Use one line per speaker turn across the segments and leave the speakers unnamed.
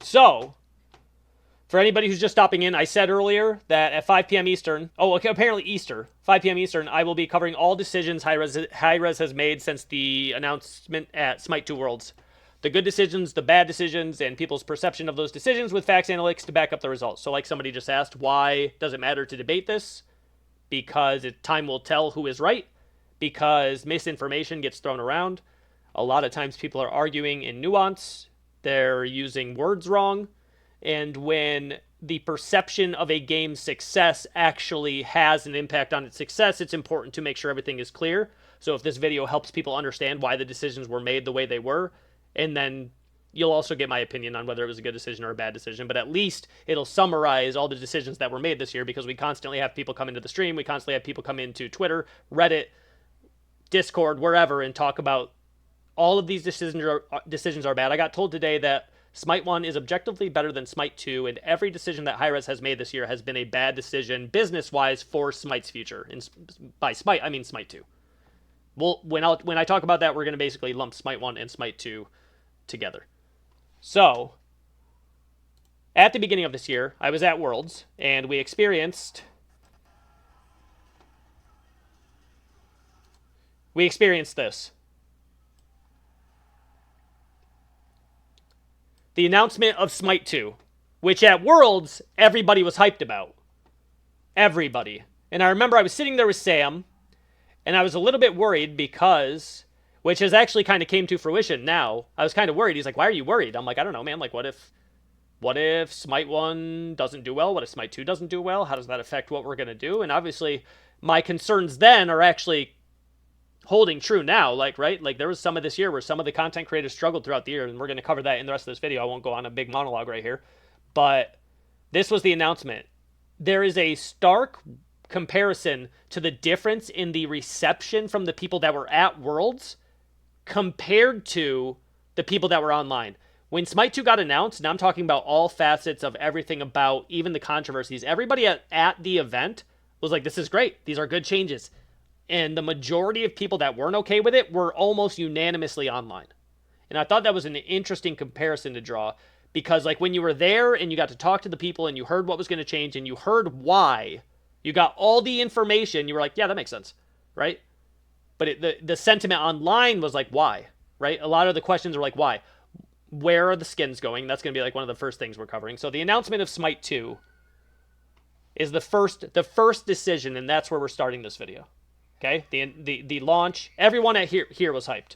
So, for anybody who's just stopping in, I said earlier that at 5 p.m. Eastern, apparently Easter, 5 p.m. Eastern, I will be covering all decisions Hi-Rez has made since the announcement at Smite 2 Worlds. The good decisions, the bad decisions, and people's perception of those decisions with facts analytics to back up the results. So like somebody just asked, why does it matter to debate this? Because time will tell who is right. Because misinformation gets thrown around. A lot of times people are arguing in nuance. They're using words wrong. And when the perception of a game's success actually has an impact on its success, it's important to make sure everything is clear. So if this video helps people understand why the decisions were made the way they were, and then you'll also get my opinion on whether it was a good decision or a bad decision, but at least it'll summarize all the decisions that were made this year, because we constantly have people come into the stream, we constantly have people come into Twitter, Reddit, Discord, wherever, and talk about all of these decisions are bad. I got told today that Smite 1 is objectively better than Smite 2, and every decision that Hi-Rez has made this year has been a bad decision, business-wise, for Smite's future. And by Smite, I mean Smite 2. Well, when I talk about that, we're going to basically lump Smite 1 and Smite 2 together. So, at the beginning of this year, I was at Worlds, and we experienced this. The announcement of Smite 2, which at Worlds, everybody was hyped about. Everybody. And I remember I was sitting there with Sam, and I was a little bit worried because, which has actually kind of came to fruition now. I was kind of worried. He's like, why are you worried? I'm like, I don't know, man. Like, what if Smite 1 doesn't do well? What if Smite 2 doesn't do well? How does that affect what we're going to do? And obviously, my concerns then are actually holding true now, right? Like, there was some of this year where some of the content creators struggled throughout the year, and we're going to cover that in the rest of this video. I won't go on a big monologue right here. But this was the announcement. There is a stark comparison to the difference in the reception from the people that were at Worlds compared to the people that were online. When Smite 2 got announced, and I'm talking about all facets of everything about even the controversies, everybody at the event was like, this is great. These are good changes. And the majority of people that weren't okay with it were almost unanimously online. And I thought that was an interesting comparison to draw, because like when you were there and you got to talk to the people and you heard what was going to change and you heard why, you got all the information, you were like, yeah, that makes sense, right? But the sentiment online was like, why, right? A lot of the questions were like, why? Where are the skins going? That's going to be like one of the first things we're covering. So the announcement of Smite 2 is the first decision, and that's where we're starting this video. Okay, the launch, everyone at here was hyped.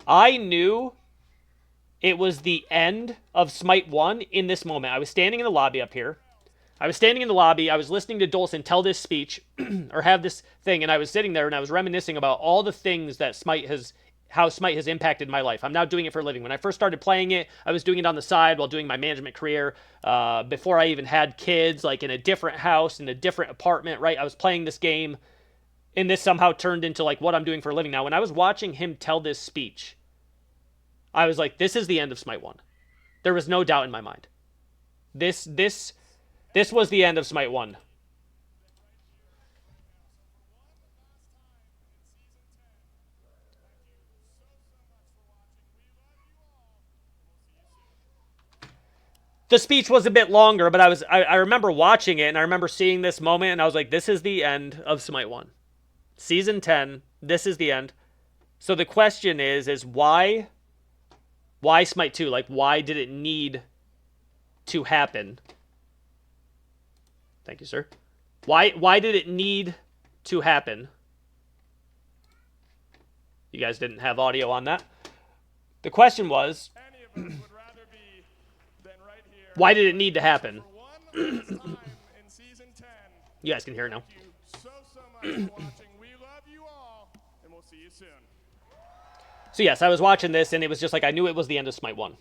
I knew it was the end of Smite 1 in this moment. I was standing in the lobby up here. I was listening to Dolson tell this speech, or have this thing, and I was sitting there and I was reminiscing about all the things that how Smite has impacted my life. I'm now doing it for a living. When I first started playing it, I was doing it on the side while doing my management career. Before I even had kids, like in a different house, in a different apartment, right? I was playing this game. And this somehow turned into like what I'm doing for a living now. When I was watching him tell this speech, I was like, this is the end of Smite 1. There was no doubt in my mind. This was the end of Smite 1. The speech was a bit longer, but I remember watching it and I remember seeing this moment and I was like, this is the end of Smite 1. Season 10, this is the end. So the question is why Smite 2? Like, why did it need to happen? Thank you, sir. Why did it need to happen? You guys didn't have audio on that. The question was, why did it need to happen? You guys can hear it now. So yes, I was watching this, and it was just like I knew it was the end of Smite 1.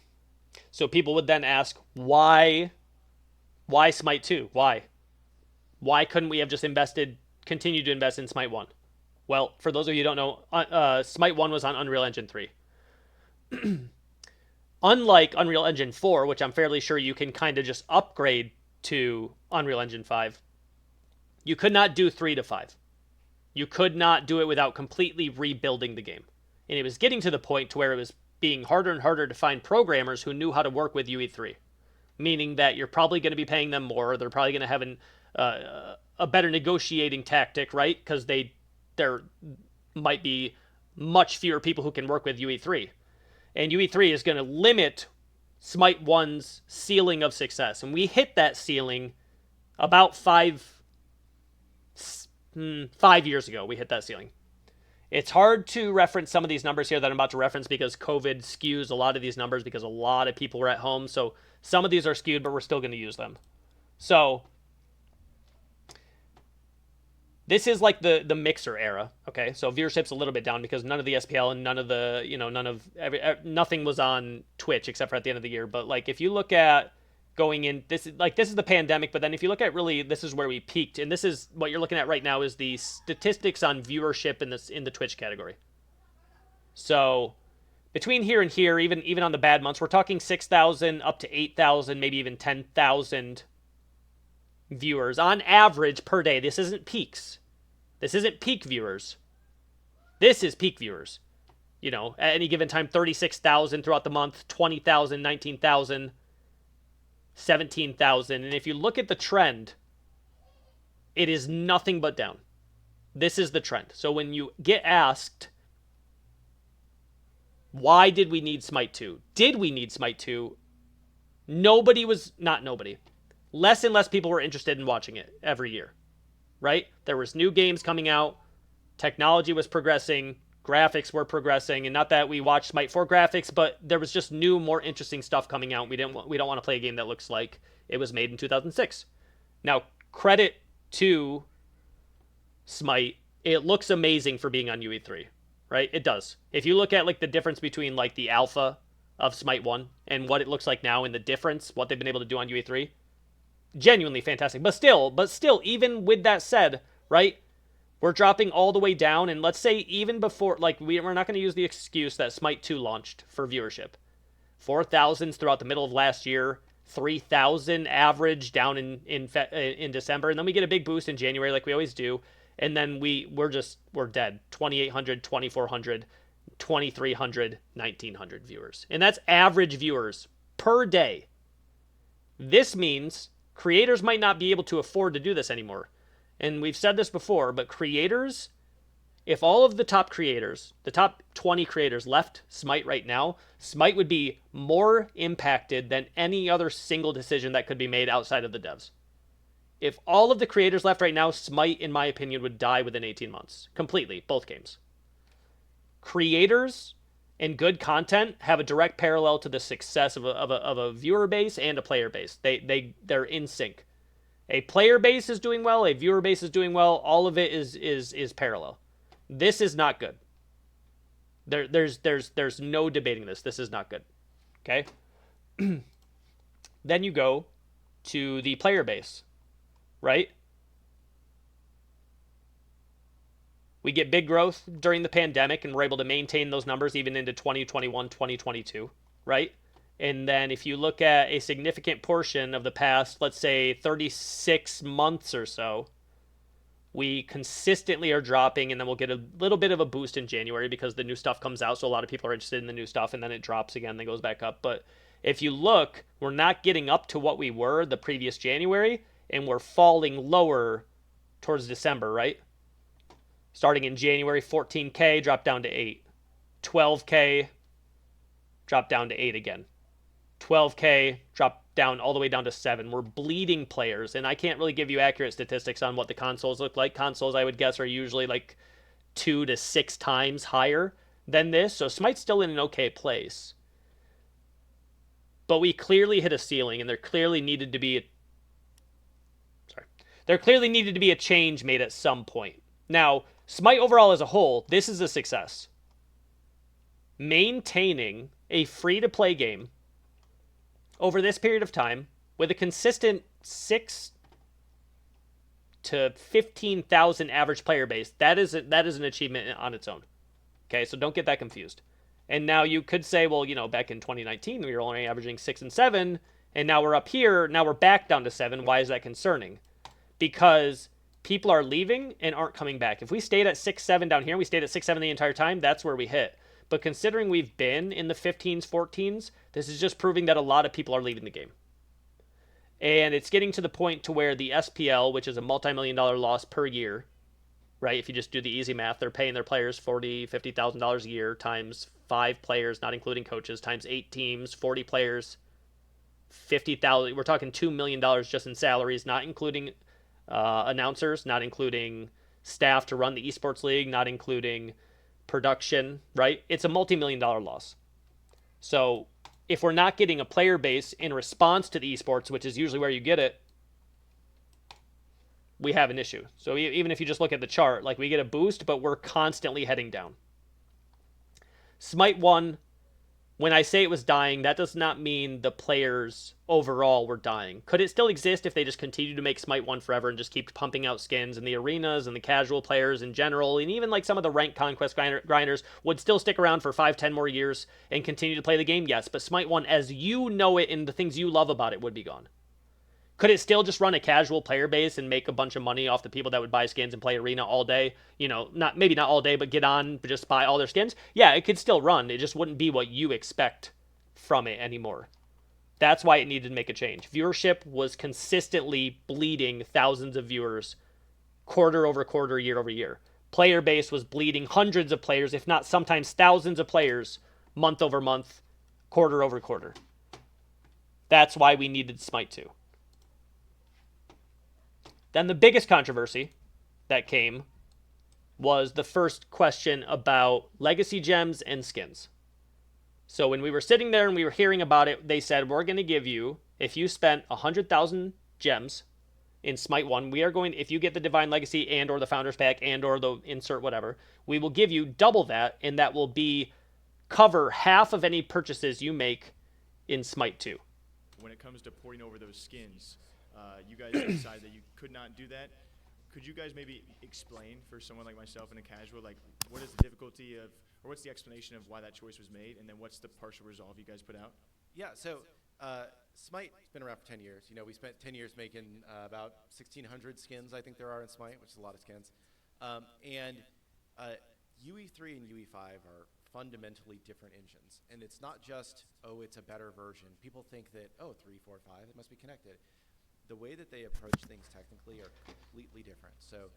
So people would then ask, why Smite 2? Why? Why couldn't we have just continued to invest in Smite 1? Well, for those of you who don't know, Smite 1 was on Unreal Engine 3. Unlike Unreal Engine 4, which I'm fairly sure you can kind of just upgrade to Unreal Engine 5, you could not do 3 to 5. You could not do it without completely rebuilding the game. And it was getting to the point to where it was being harder and harder to find programmers who knew how to work with UE3, meaning that you're probably going to be paying them more. They're probably going to have a better negotiating tactic, right? Because there might be much fewer people who can work with UE3. And UE3 is going to limit Smite 1's ceiling of success. And we hit that ceiling about 5 years ago. We hit that ceiling. It's hard to reference some of these numbers here that I'm about to reference because COVID skews a lot of these numbers because a lot of people were at home. So some of these are skewed, but we're still going to use them. So this is like the mixer era, okay? So viewership's a little bit down because none of the SPL and none of the, nothing was on Twitch except for at the end of the year. But like if you look at going in, this is the pandemic, but then if you look at really, this is where we peaked, and this is what you're looking at right now is the statistics on viewership in the Twitch category. So between here and here, even on the bad months, we're talking 6,000 up to 8,000, maybe even 10,000 viewers on average per day. This isn't peaks. This isn't peak viewers. This is peak viewers. At any given time, 36,000 throughout the month, 20,000, 19,000. 17,000. And if you look at the trend, it is nothing but down. This is the trend. So when you get asked, why did we need Smite 2? Did we need Smite 2? Not nobody. Less and less people were interested in watching it every year, right? There was new games coming out. Technology was progressing. Graphics were progressing, and not that we watched Smite for graphics, but there was just new, more interesting stuff coming out. We don't want to play a game that looks like it was made in 2006. Now, credit to Smite, it looks amazing for being on UE3, right? It does. If you look at like the difference between like the alpha of Smite 1 and what it looks like now, and the difference, what they've been able to do on UE3, genuinely fantastic. But still, even with that said, right? We're dropping all the way down, and let's say even before, like, we're not going to use the excuse that Smite 2 launched for viewership. 4,000s throughout the middle of last year, 3,000 average down in December, and then we get a big boost in January like we always do, and then we're dead. 2,800, 2,400, 2,300, 1,900 viewers. And that's average viewers per day. This means creators might not be able to afford to do this anymore. And we've said this before, but creators, if all of the top creators, the top 20 creators left Smite right now, Smite would be more impacted than any other single decision that could be made outside of the devs. If all of the creators left right now, Smite, in my opinion, would die within 18 months. Completely, both games. Creators and good content have a direct parallel to the success of a viewer base and a player base. They're in sync. A player base is doing well, a viewer base is doing well, all of it is parallel. This is not good. There's no debating this. This is not good. Okay? Then you go to the player base, right? We get big growth during the pandemic, and we're able to maintain those numbers even into 2021, 2022, right? And then if you look at a significant portion of the past, let's say 36 months or so, we consistently are dropping, and then we'll get a little bit of a boost in January because the new stuff comes out, so a lot of people are interested in the new stuff, and then it drops again, then goes back up. But if you look, we're not getting up to what we were the previous January, and we're falling lower towards December, right? Starting in January, 14K, drop down to 8. 12K, drop down to 8 again. 12K, drop down all the way down to 7. We're bleeding players, and I can't really give you accurate statistics on what the consoles look like. Consoles, I would guess, are usually like 2 to 6 times higher than this, so Smite's still in an okay place. But we clearly hit a ceiling, and there clearly needed to be a change made at some point. Now, Smite overall as a whole, this is a success. Maintaining a free-to-play game over this period of time with a consistent 6 to 15,000 average player base, that is an achievement on its own. Okay, so don't get that confused. And now you could say, well, back in 2019, we were only averaging 6 and 7, and now we're up here, now we're back down to 7. Why is that concerning? Because people are leaving and aren't coming back. If we stayed at 6-7 down here, we stayed at 6-7 the entire time, that's where we hit. But considering we've been in the 15s, 14s, this is just proving that a lot of people are leaving the game. And it's getting to the point to where the SPL, which is a multi-million-dollar loss per year, right? If you just do the easy math, they're paying their players $40,000, $50,000 a year times 5 players, not including coaches, times 8 teams, 40 players, 50,000. We're talking $2 million just in salaries, not including announcers, not including staff to run the esports league, not including production, right? It's a multi-million-dollar loss. So if we're not getting a player base in response to the esports, which is usually where you get it, we have an issue. So even if you just look at the chart, like we get a boost, but we're constantly heading down. Smite 1, when I say it was dying, that does not mean the players overall were dying. Could it still exist if they just continue to make Smite 1 forever and just keep pumping out skins, and the arenas and the casual players in general, and even like some of the ranked conquest grinders would still stick around for 5-10 more years and continue to play the game? Yes, but Smite 1, as you know it and the things you love about it, would be gone. Could it still just run a casual player base and make a bunch of money off the people that would buy skins and play arena all day? You know, maybe not all day, but get on, but just buy all their skins? Yeah, it could still run. It just wouldn't be what you expect from it anymore. That's why it needed to make a change. Viewership was consistently bleeding thousands of viewers quarter over quarter, year over year. Player base was bleeding hundreds of players, if not sometimes thousands of players, month over month, quarter over quarter. That's why we needed Smite 2. Then the biggest controversy that came was the first question about legacy gems and skins. So when we were sitting there and we were hearing about it, they said, we're going to give you, if you spent 100,000 gems in Smite 1, we are going, if you get the Divine Legacy and or the Founders Pack and or the insert whatever, we will give you double that, and that will be cover half of any purchases you make in Smite 2.
When it comes to porting over those skins, you guys decided that you could not do that. Could you guys maybe explain for someone like myself in a casual, like what is the difficulty of, or what's the explanation of why that choice was made, and then what's the partial resolve you guys put out?
Yeah, so Smite's been around for 10 years. You know, we spent 10 years making about 1,600 skins, I think there are in Smite, which is a lot of skins. And UE3 and UE5 are fundamentally different engines. And it's not just, oh, it's a better version. People think that, oh, 3, 4, 5, it must be connected. The way that they approach things technically are completely different. So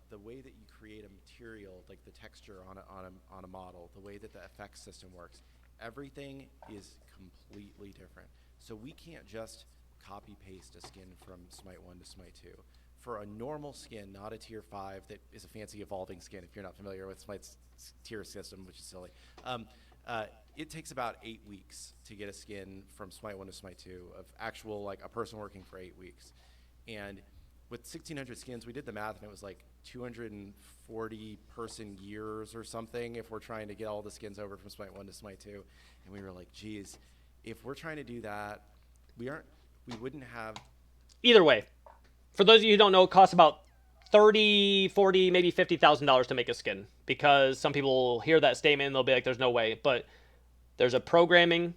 the way that you create a material, like the texture on a model, the way that the effects system works, everything is completely different. So we can't just copy paste a skin from Smite 1 to Smite 2. For a normal skin, not a tier 5 that is a fancy evolving skin, if you're not familiar with Smite's tier system, which is silly, it takes about 8 weeks to get a skin from Smite 1 to Smite 2 of actual, like a person working for 8 weeks. And with 1,600 skins, we did the math, and it was like 240 person years or something if we're trying to get all the skins over from Smite 1 to Smite 2. And we were like, geez, if we're trying to do that, we wouldn't have...
Either way, for those of you who don't know, it costs about $30, $40, maybe $50,000 to make a skin, because some people will hear that statement and they'll be like, there's no way. But there's a programming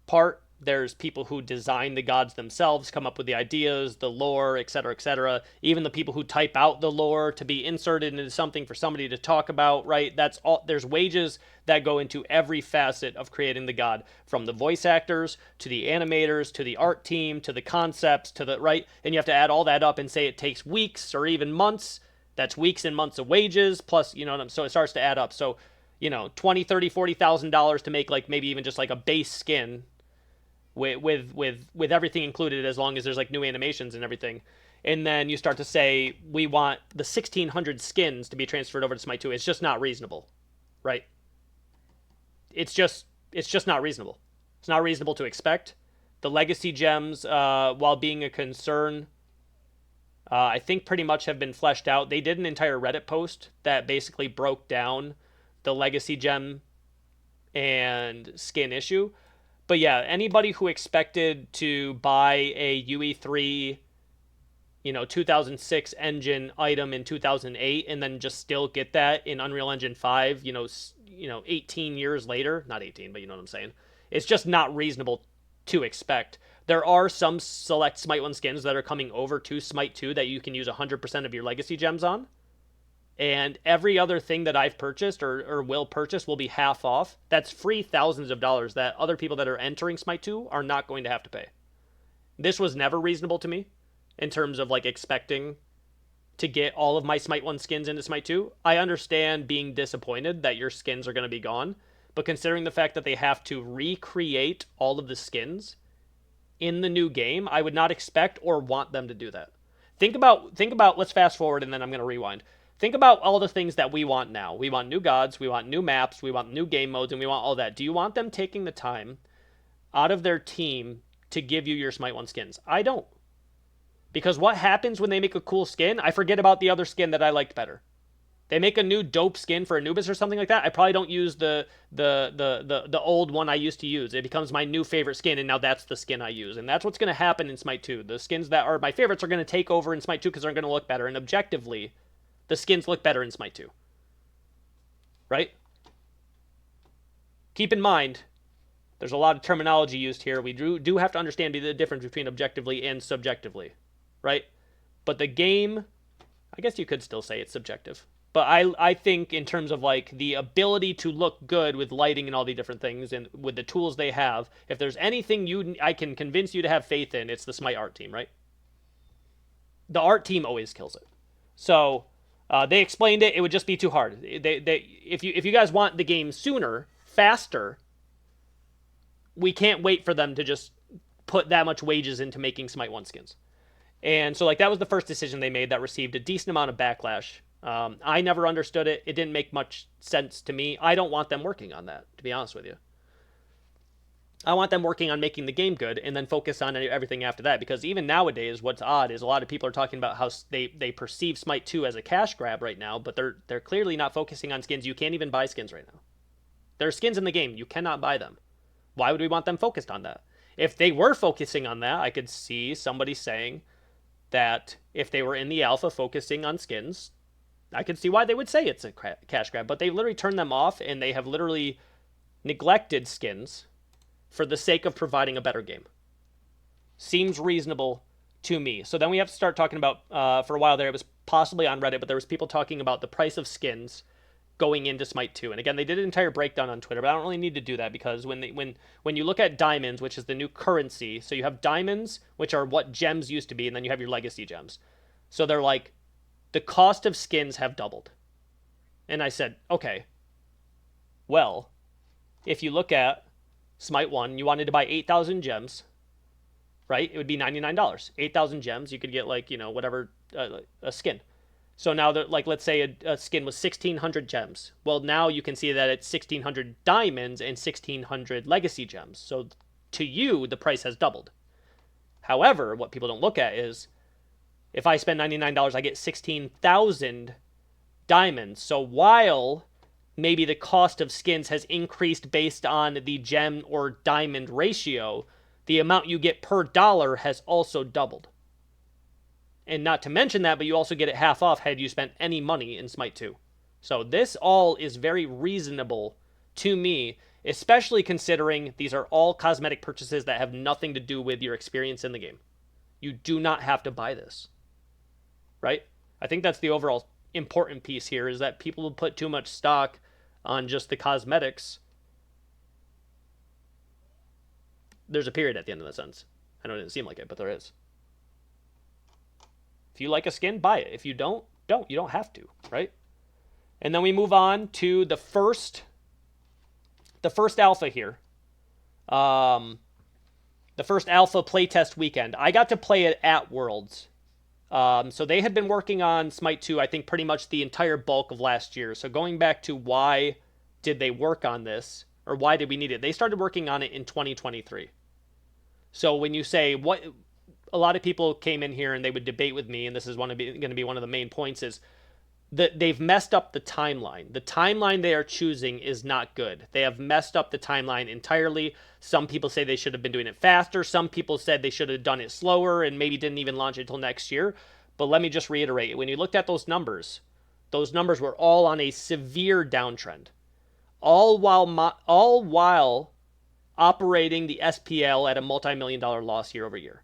part. There's people who design the gods themselves, come up with the ideas, the lore, etc., etc. Even the people who type out the lore to be inserted into something for somebody to talk about, right? That's all. There's wages that go into every facet of creating the god, from the voice actors to the animators to the art team to the concepts to the, right? And you have to add all that up and say it takes weeks or even months. That's weeks and months of wages plus, you know, so it starts to add up. So, you know, $20, $30, $40,000 to make like maybe even just like a base skin with everything included, as long as there's like new animations and everything. And then you start to say, we want the 1,600 skins to be transferred over to Smite 2. It's just not reasonable, right? It's just not reasonable. It's not reasonable to expect. The legacy gems, while being a concern, I think pretty much have been fleshed out. They did an entire Reddit post that basically broke down the legacy gem and skin issue. But yeah, anybody who expected to buy a UE3, 2006 engine item in 2008 and then just still get that in Unreal Engine 5, 18 years later, not 18, but you know what I'm saying. It's just not reasonable to expect. There are some select Smite 1 skins that are coming over to Smite 2 that you can use 100% of your legacy gems on. and every other thing that I've purchased or will purchase will be half off. That's free thousands of dollars that other people that are entering Smite 2 are not going to have to pay. This was never reasonable to me in terms of like expecting to get all of my Smite 1 skins into Smite 2. I understand being disappointed that your skins are going to be gone, but considering the fact that they have to recreate all of the skins in the new game, I would not expect or want them to do that. Think about let's fast forward and then I'm going to rewind. Think about all the things that we want now. We want new gods, we want new maps, we want new game modes, and we want all that. Do you want them taking the time out of their team to give you your Smite 1 skins? I don't. Because what happens when they make a cool skin? I forget about the other skin that I liked better. They make a new dope skin for Anubis or something like that. I probably don't use the old one I used to use. It becomes my new favorite skin, and now that's the skin I use. And that's what's going to happen in Smite 2. The skins that are my favorites are going to take over in Smite 2 because they're going to look better. And objectively, the skins look better in Smite 2. Right? Keep in mind, there's a lot of terminology used here. We do have to understand the difference between objectively and subjectively. Right? But the game, I guess you could still say it's subjective. But I think in terms of like the ability to look good with lighting and all the different things and with the tools they have, if there's anything I can convince you to have faith in, it's the Smite art team, right? The art team always kills it. So they explained it. It would just be too hard. If you guys want the game sooner, faster, we can't wait for them to just put that much wages into making Smite 1 skins. And so like that was the first decision they made that received a decent amount of backlash. I never understood it. It didn't make much sense to me. I don't want them working on that, to be honest with you. I want them working on making the game good and then focus on everything after that. Because even nowadays, what's odd is a lot of people are talking about how they perceive Smite 2 as a cash grab right now, but they're clearly not focusing on skins. You can't even buy skins right now. There are skins in the game. You cannot buy them. Why would we want them focused on that? If they were focusing on that, I could see somebody saying that if they were in the alpha focusing on skins, I could see why they would say it's a cash grab, but they literally turned them off and they have literally neglected skins for the sake of providing a better game. Seems reasonable to me. So then we have to start talking about, for a while there, it was possibly on Reddit, but there was people talking about the price of skins going into Smite 2. And again, they did an entire breakdown on Twitter, but I don't really need to do that because when you look at diamonds, which is the new currency, so you have diamonds, which are what gems used to be, and then you have your legacy gems. So they're like, the cost of skins have doubled. And I said, okay, well, if you look at Smite 1, you wanted to buy 8,000 gems, right? It would be $99. 8,000 gems, you could get like, whatever, a skin. So now that, like, let's say a skin was 1,600 gems. Well, now you can see that it's 1,600 diamonds and 1,600 legacy gems. So to you, the price has doubled. However, what people don't look at is, if I spend $99, I get 16,000 diamonds. So while maybe the cost of skins has increased based on the gem or diamond ratio, the amount you get per dollar has also doubled. And not to mention that, but you also get it half off had you spent any money in Smite 2. So this all is very reasonable to me, especially considering these are all cosmetic purchases that have nothing to do with your experience in the game. You do not have to buy this. Right? I think that's the overall important piece here, is that people will put too much stock on just the cosmetics. There's a period at the end of the sentence. I know it didn't seem like it, but there is. If you like a skin, buy it. If you don't. You don't have to, right? And then we move on to the first alpha here. The first alpha playtest weekend. I got to play it at Worlds. So they had been working on Smite 2, I think, pretty much the entire bulk of last year. So going back to why did they work on this, or why did we need it? They started working on it in 2023. So when you say what, a lot of people came in here and they would debate with me, and this is going to be one of the main points, is that they've messed up the timeline. The timeline they are choosing is not good. They have messed up the timeline entirely. Some people say they should have been doing it faster. Some people said they should have done it slower and maybe didn't even launch it until next year. But let me just reiterate, when you looked at those numbers were all on a severe downtrend. All while operating the SPL at a multi-million-dollar loss year over year.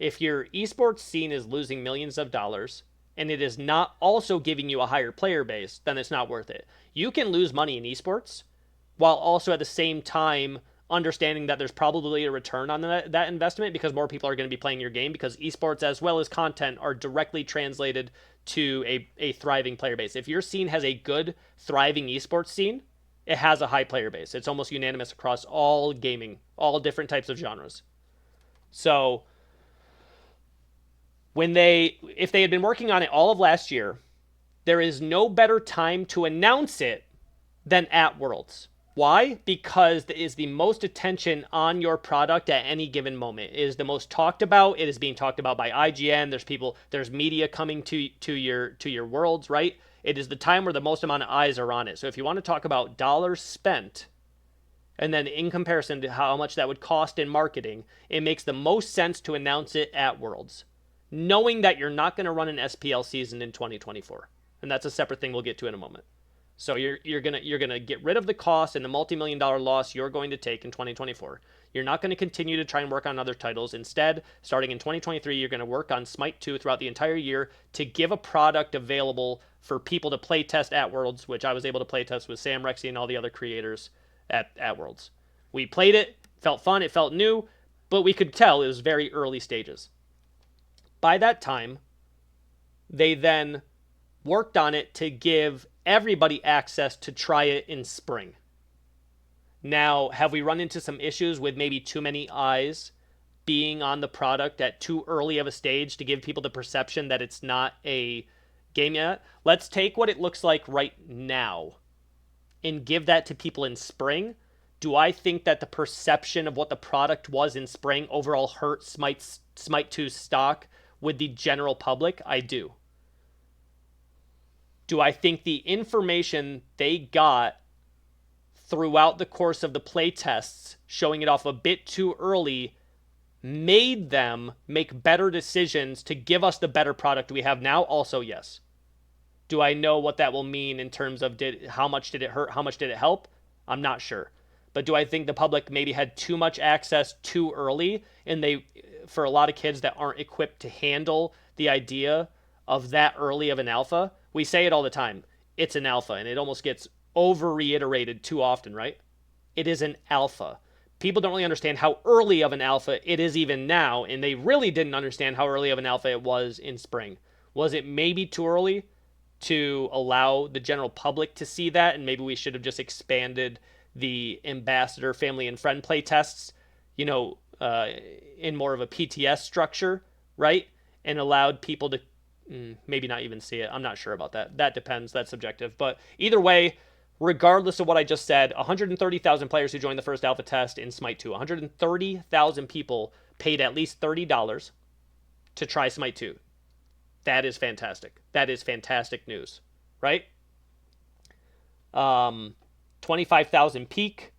If your esports scene is losing millions of dollars and it is not also giving you a higher player base, then it's not worth it. You can lose money in esports while also at the same time understanding that there's probably a return on that investment, because more people are going to be playing your game, because esports as well as content are directly translated to a thriving player base. If your scene has a good, thriving esports scene, it has a high player base. It's almost unanimous across all gaming, all different types of genres. So if they had been working on it all of last year, there is no better time to announce it than at Worlds. Why? Because it is the most attention on your product at any given moment. It is the most talked about. It is being talked about by IGN. There's media coming to your Worlds, right? It is the time where the most amount of eyes are on it. So if you want to talk about dollars spent, and then in comparison to how much that would cost in marketing, it makes the most sense to announce it at Worlds, knowing that you're not going to run an SPL season in 2024. And that's a separate thing we'll get to in a moment. So you're gonna get rid of the cost and the multi-million-dollar loss you're going to take in 2024. You're not going to continue to try and work on other titles. Instead, starting in 2023, you're going to work on Smite 2 throughout the entire year to give a product available for people to play test at Worlds, which I was able to play test with Sam Rexy and all the other creators at Worlds. We played it, felt fun, it felt new, but we could tell it was very early stages. By that time, they then worked on it to give everybody access to try it in spring. Now, have we run into some issues with maybe too many eyes being on the product at too early of a stage to give people the perception that it's not a game yet? Let's take what it looks like right now and give that to people in spring. Do I think that the perception of what the product was in spring overall hurt Smite 2's stock with the general public? I do. Do I think the information they got throughout the course of the play tests, showing it off a bit too early, made them make better decisions to give us the better product we have now? Also, yes. Do I know what that will mean in terms of how much did it hurt, how much did it help? I'm not sure. But do I think the public maybe had too much access too early, and for a lot of kids that aren't equipped to handle the idea of that early of an alpha? We say it all the time. It's an alpha, and it almost gets over-reiterated too often, right? It is an alpha. People don't really understand how early of an alpha it is even now, and they really didn't understand how early of an alpha it was in spring. Was it maybe too early to allow the general public to see that, and maybe we should have just expanded the ambassador, family, and friend play tests, in more of a PTS structure, right? And allowed people to maybe not even see it. I'm not sure about that. That depends. That's subjective. But either way, regardless of what I just said, 130,000 players who joined the first alpha test in Smite 2. 130,000 people paid at least $30 to try Smite 2. That is fantastic. That is fantastic news, right? 25,000 peak.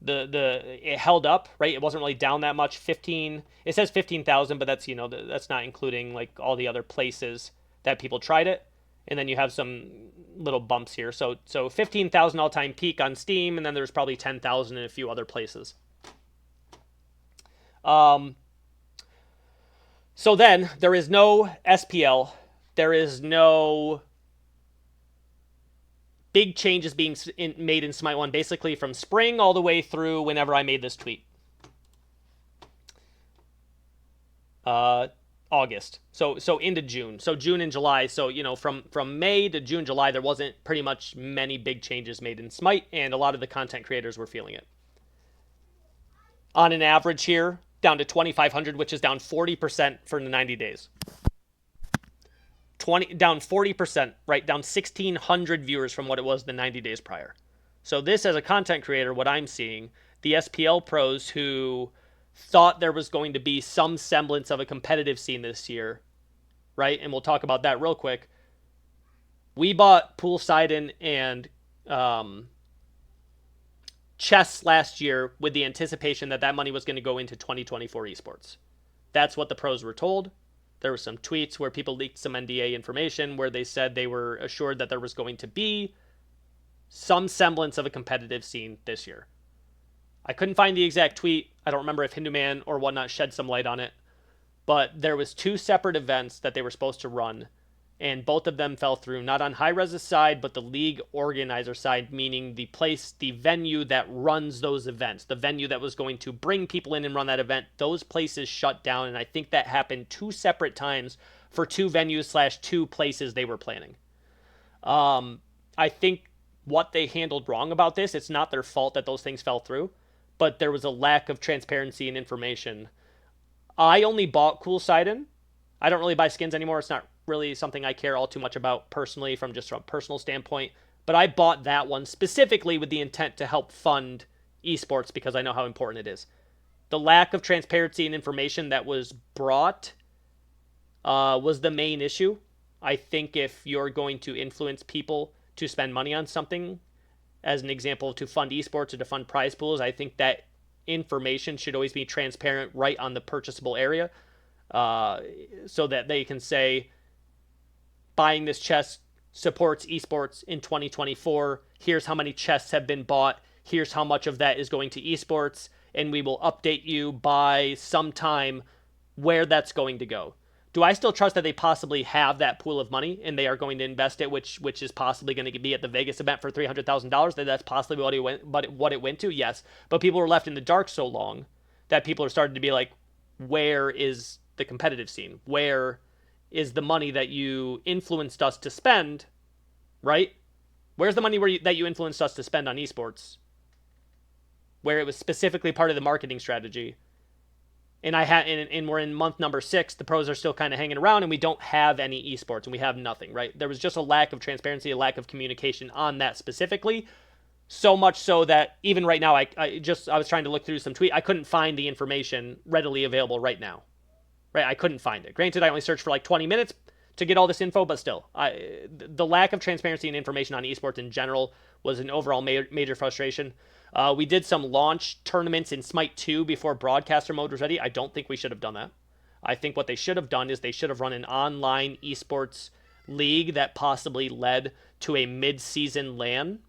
It held up, right? It wasn't really down that much. It says 15,000, but that's, that's not including like all the other places that people tried it. And then you have some little bumps here. So 15,000 all-time peak on Steam, and then there's probably 10,000 in a few other places. So then there is no SPL. There is no big changes being made in Smite 1, basically from spring all the way through whenever I made this tweet. August. So into June. So June and July. So, from May to June, July, there wasn't pretty much many big changes made in Smite, and a lot of the content creators were feeling it. On an average here, down to 2,500, which is down 40% for the 90 days. Down 40%, right? Down 1,600 viewers from what it was the 90 days prior. So this, as a content creator, what I'm seeing, the SPL pros who thought there was going to be some semblance of a competitive scene this year, right? And we'll talk about that real quick. We bought Poolside and Chess last year with the anticipation that money was going to go into 2024 esports. That's what the pros were told. There were some tweets where people leaked some NDA information where they said they were assured that there was going to be some semblance of a competitive scene this year. I couldn't find the exact tweet. I don't remember if Hindu Man or whatnot shed some light on it. but there was 2 separate events that they were supposed to run, and both of them fell through, not on Hi-Rez's side, but the league organizer side, meaning the venue that runs those events, the venue that was going to bring people in and run that event. Those places shut down, and I think that happened 2 separate times for 2 venues / 2 places they were planning. I think what they handled wrong about this, it's not their fault that those things fell through, but there was a lack of transparency and information. I only bought Cool Sidon. I don't really buy skins anymore. It's not really something I care all too much about personally from a personal standpoint. But I bought that one specifically with the intent to help fund esports because I know how important it is. The lack of transparency and information that was brought was the main issue. I think if you're going to influence people to spend money on something, as an example, to fund esports or to fund prize pools, I think that information should always be transparent right on the purchasable area, so that they can say, buying this chest supports esports in 2024. Here's how many chests have been bought. Here's how much of that is going to esports, and we will update you by some time where that's going to go. Do I still trust that they possibly have that pool of money and they are going to invest it, which is possibly going to be at the Vegas event for $300,000? That's possibly what it went to, yes. But people were left in the dark so long that people are starting to be like, where is the competitive scene? Where is the money that you influenced us to spend, right? Where's the money that you influenced us to spend on esports? Where it was specifically part of the marketing strategy. And we're in month number 6. The pros are still kind of hanging around, and we don't have any esports, and we have nothing, right? There was just a lack of transparency, a lack of communication on that specifically. So much so that even right now, I was trying to look through some tweets. I couldn't find the information readily available right now, right? I couldn't find it. Granted, I only searched for like 20 minutes to get all this info, but still, the lack of transparency and information on esports in general was an overall major frustration. We did some launch tournaments in Smite 2 before broadcaster mode was ready. I don't think we should have done that. I think what they should have done is they should have run an online esports league that possibly led to a mid-season LAN,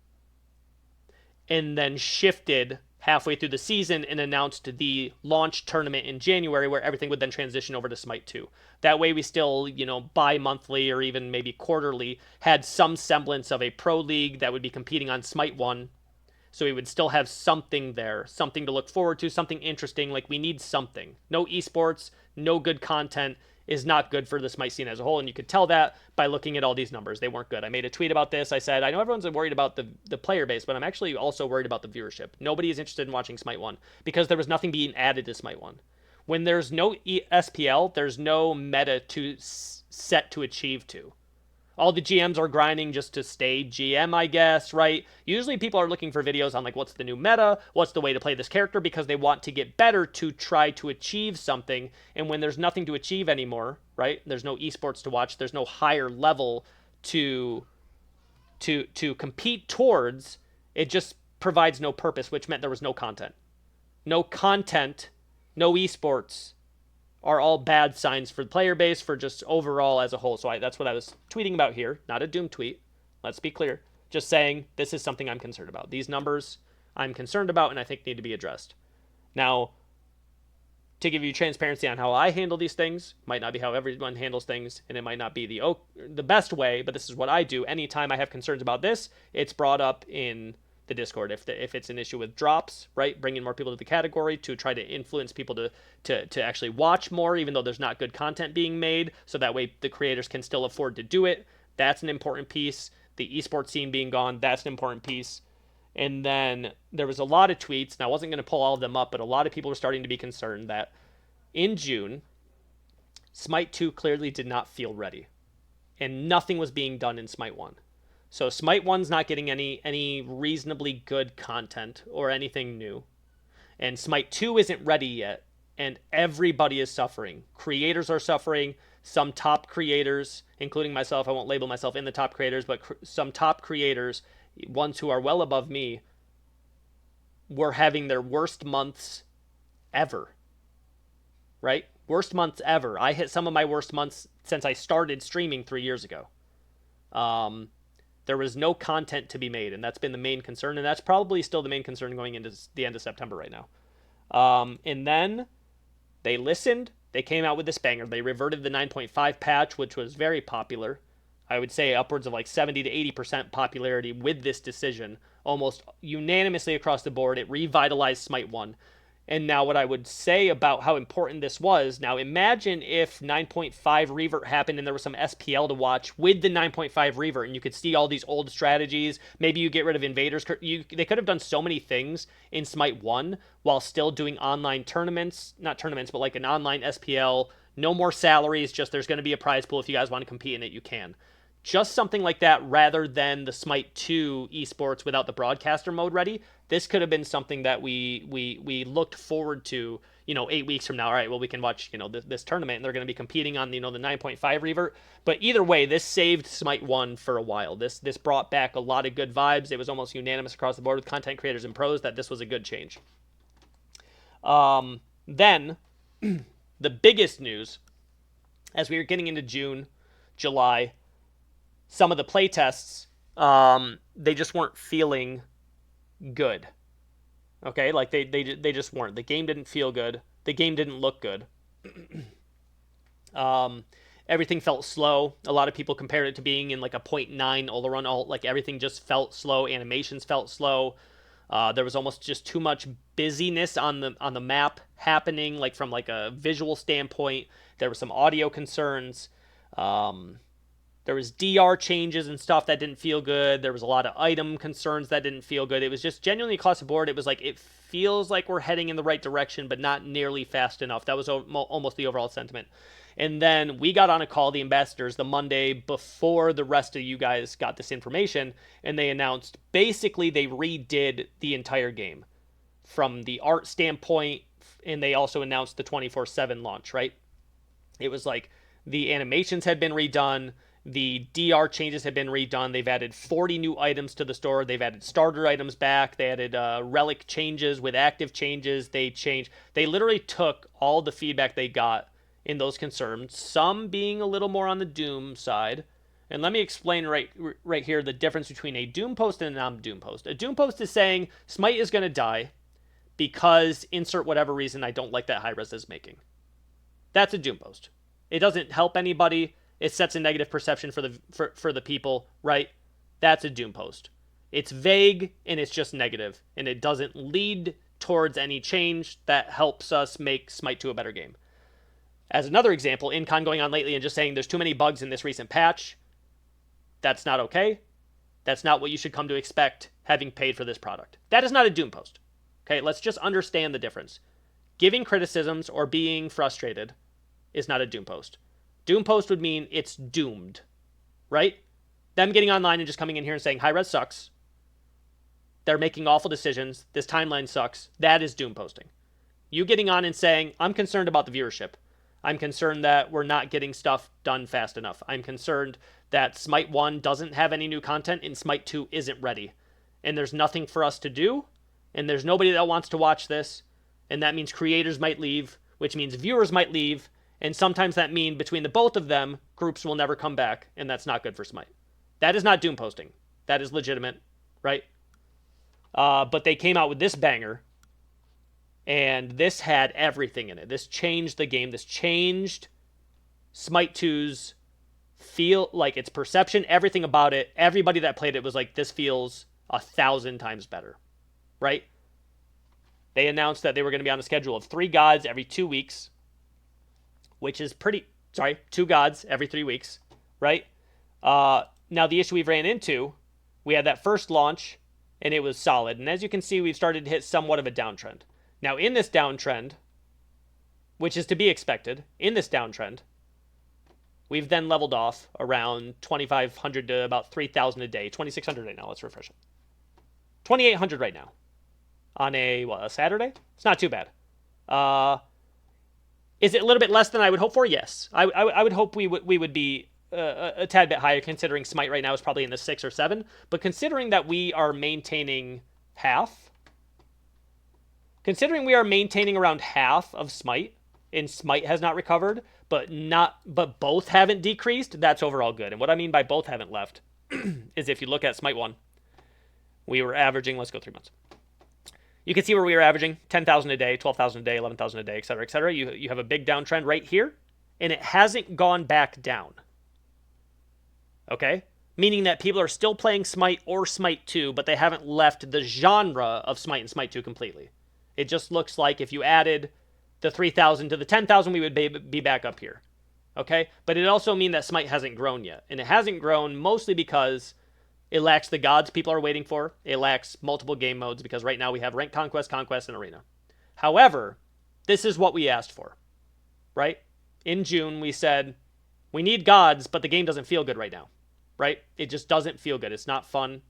and then shifted halfway through the season and announced the launch tournament in January, where everything would then transition over to Smite 2. That way we still, bi-monthly or even maybe quarterly had some semblance of a pro league that would be competing on Smite 1. So we would still have something there, something to look forward to, something interesting. Like, we need something. No esports, no good content is not good for the Smite scene as a whole, and you could tell that by looking at all these numbers. They weren't good. I made a tweet about this. I said, I know everyone's worried about the player base, but I'm actually also worried about the viewership. Nobody is interested in watching Smite 1 because there was nothing being added to Smite 1. When there's no SPL, there's no meta to set to achieve to. All the GMs are grinding just to stay GM, I guess, right? Usually people are looking for videos on, like, what's the new meta? What's the way to play this character? Because they want to get better to try to achieve something. And when there's nothing to achieve anymore, right? There's no esports to watch. There's no higher level to compete towards. It just provides no purpose, which meant there was no content. No content, no esports are all bad signs for the player base, for just overall as a whole. So that's what I was tweeting about here. Not a doom tweet. Let's be clear. Just saying this is something I'm concerned about. These numbers I'm concerned about and I think need to be addressed. Now, to give you transparency on how I handle these things, might not be how everyone handles things, and it might not be the best way, but this is what I do. Anytime I have concerns about this, it's brought up in the Discord. If it's an issue with drops, right, bringing more people to the category to try to influence people to actually watch more, even though there's not good content being made, so that way the creators can still afford to do it. That's an important piece. The esports scene being gone, that's an important piece. And then there was a lot of tweets, and I wasn't going to pull all of them up, but a lot of people were starting to be concerned that in June, Smite 2 clearly did not feel ready, and nothing was being done in Smite 1. So Smite 1's not getting any reasonably good content or anything new. And Smite 2 isn't ready yet, and everybody is suffering. Creators are suffering. Some top creators, including myself, I won't label myself in the top creators, but some top creators, ones who are well above me, were having their worst months ever. Right? Worst months ever. I hit some of my worst months since I started streaming 3 years ago. There was no content to be made, and that's been the main concern, and that's probably still the main concern going into the end of September right now. And then they listened, They came out with this banger. They reverted the 9.5 patch, which was very popular. I would say upwards of like 70 to 80% popularity with this decision, almost unanimously across the board. It revitalized Smite 1. And now what I would say about how important this was, now imagine if 9.5 revert happened and there was some SPL to watch with the 9.5 revert and you could see all these old strategies. Maybe you get rid of invaders. They could have done so many things in Smite 1 while still doing online tournaments. Not tournaments, but like an online SPL. No more salaries, just there's going to be a prize pool. If you guys want to compete in it, you can. Just something like that rather than the Smite 2 esports without the broadcaster mode ready. This could have been something that we looked forward to, 8 weeks from now. All right, well, we can watch, this tournament, and they're going to be competing on, the 9.5 revert. But either way, this saved Smite 1 for a while. This brought back a lot of good vibes. It was almost unanimous across the board with content creators and pros that this was a good change. Then, the biggest news, as we were getting into June, July, some of the playtests, they just weren't feeling good. Okay, like they just weren't. The game didn't feel good. The game didn't look good. Everything felt slow. A lot of people compared it to being in like a 0.9 all-around alt. Like everything just felt slow. Animations felt slow. There was almost just too much busyness on the map happening, like from like a visual standpoint. There were some audio concerns. There was DR changes and stuff that didn't feel good. There was a lot of item concerns that didn't feel good. It was just genuinely across the board. It was like, it feels like we're heading in the right direction, but not nearly fast enough. That was almost the overall sentiment. And then we got on a call, the ambassadors, the Monday before the rest of you guys got this information, and they announced basically they redid the entire game from the art standpoint, and they also announced the 24/7 launch, right? It was like the animations had been redone. The DR changes have been redone. They've added 40 new items to the store. They've added starter items back. They added relic changes with active changes. They literally took all the feedback they got in those concerns, some being a little more on the Doom side. And let me explain right here the difference between a Doom post and a non-Doom post. A Doom post is saying Smite is going to die because insert whatever reason I don't like that high-res is making. That's a Doom post. It doesn't help anybody. It sets a negative perception for the people, right? That's a Doom post. It's vague and it's just negative, and it doesn't lead towards any change that helps us make Smite 2 a better game. As another example, Incon going on lately and just saying there's too many bugs in this recent patch. That's not okay. That's not what you should come to expect having paid for this product. That is not a Doom post. Okay, let's just understand the difference. Giving criticisms or being frustrated is not a Doom post. Doom post would mean it's doomed, right? Them getting online and just coming in here and saying, high res sucks. They're making awful decisions. This timeline sucks. That is Doom posting. You getting on and saying, I'm concerned about the viewership. I'm concerned that we're not getting stuff done fast enough. I'm concerned that Smite 1 doesn't have any new content and Smite 2 isn't ready. And there's nothing for us to do. And there's nobody that wants to watch this. And that means creators might leave, which means viewers might leave. And sometimes that means between the both of them, groups will never come back, and that's not good for Smite. That is not Doom posting. That is legitimate, right? But they came out with this banger, and this had everything in it. This changed the game. This changed Smite 2's feel, like its perception, everything about it. Everybody that played it was like, this feels 1,000 times better, right? They announced that they were going to be on a schedule of 3 gods every 2 weeks, which is 2 gods every 3 weeks, right? Now, the issue we've ran into, we had that first launch, and it was solid. And as you can see, we've started to hit somewhat of a downtrend. Now, in this downtrend, which is to be expected, in this downtrend, we've then leveled off around 2,500 to about 3,000 a day. 2,600 right now. Let's refresh it. 2,800 right now. On a Saturday? It's not too bad. Is it a little bit less than I would hope for? Yes. I would hope we would be a tad bit higher, considering Smite right now is probably in the 6 or 7. But considering that we are maintaining half, considering we are maintaining around half of Smite, and Smite has not recovered, but both haven't decreased, that's overall good. And what I mean by both haven't left is if you look at Smite 1, we were averaging, let's go 3 months. You can see where we were averaging 10,000 a day, 12,000 a day, 11,000 a day, et cetera, et cetera. You have a big downtrend right here, and it hasn't gone back down. Okay? Meaning that people are still playing Smite or Smite 2, but they haven't left the genre of Smite and Smite 2 completely. It just looks like if you added the 3,000 to the 10,000, we would be back up here. Okay? But it also means that Smite hasn't grown yet. And it hasn't grown mostly because it lacks the gods people are waiting for. It lacks multiple game modes because right now we have Rank Conquest, Conquest, and Arena. However, this is what we asked for, right? In June, we said, we need gods, but the game doesn't feel good right now, right? It just doesn't feel good. It's not fun.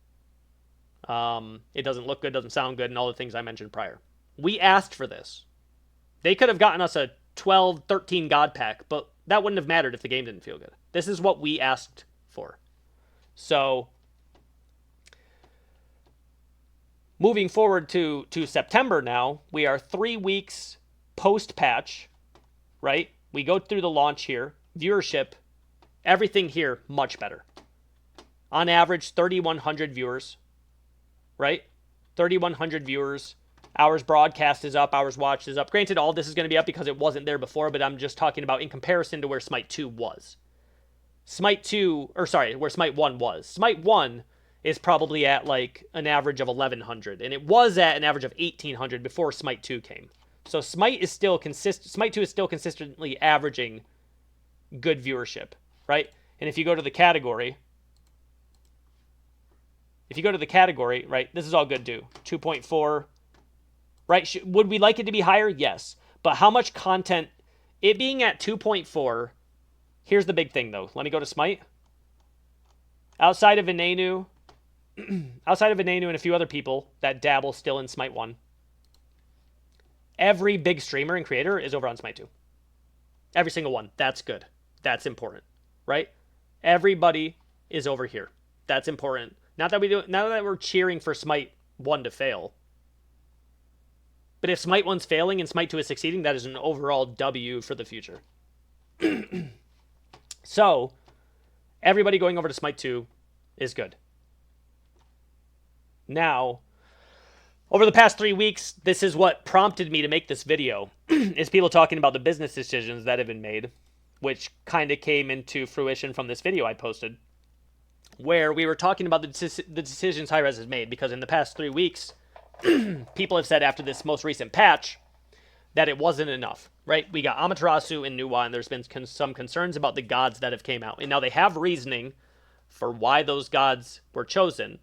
It doesn't look good, doesn't sound good, and all the things I mentioned prior. We asked for this. They could have gotten us a 12, 13 god pack, but that wouldn't have mattered if the game didn't feel good. This is what we asked for. So moving forward to September now, we are 3 weeks post-patch, right? We go through the launch here. Viewership, everything here, much better. On average, 3,100 viewers, right? 3,100 viewers. Hours broadcast is up, hours watched is up. Granted, all this is going to be up because it wasn't there before, but I'm just talking about in comparison to where Smite 2 was. Where Smite 1 was. Smite 1 is probably at like an average of 1,100, and it was at an average of 1,800 before Smite 2 came. So Smite 2 is still consistently averaging good viewership, right? And if you go to the category, right, this is all good too. 2.4, right? Would we like it to be higher? Yes. But how much content, it being at 2.4, here's the big thing though. Let me go to Smite. Outside of Inenu and a few other people that dabble still in Smite 1, every big streamer and creator is over on Smite 2. Every single one. That's good. That's important, right? Everybody is over here. That's important. Not that we're cheering for Smite 1 to fail. But if Smite 1's failing and Smite 2 is succeeding, that is an overall W for the future. So, everybody going over to Smite 2 is good. Now, over the past 3 weeks, this is what prompted me to make this video, is people talking about the business decisions that have been made, which kind of came into fruition from this video I posted, where we were talking about the decisions Hi-Rez has made, because in the past 3 weeks, people have said after this most recent patch that it wasn't enough, right? We got Amaterasu and Nuwa, and there's been some concerns about the gods that have came out. And now they have reasoning for why those gods were chosen.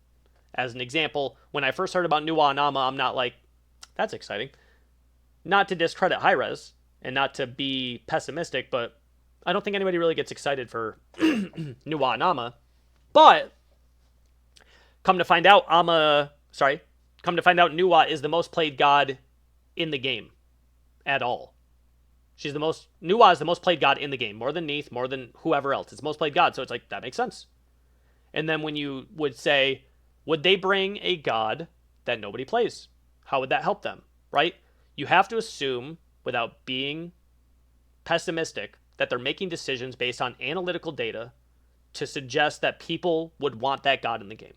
As an example, when I first heard about Nuwa and Ama, I'm not like, that's exciting. Not to discredit Hi-Rez and not to be pessimistic, but I don't think anybody really gets excited for Nuwa and Ama. But come to find out, Nuwa is the most played god in the game at all. Nuwa is the most played god in the game, more than Neith, more than whoever else. It's the most played god, so it's like, that makes sense. And then when you would say, would they bring a god that nobody plays? How would that help them, right? You have to assume, without being pessimistic, that they're making decisions based on analytical data to suggest that people would want that god in the game.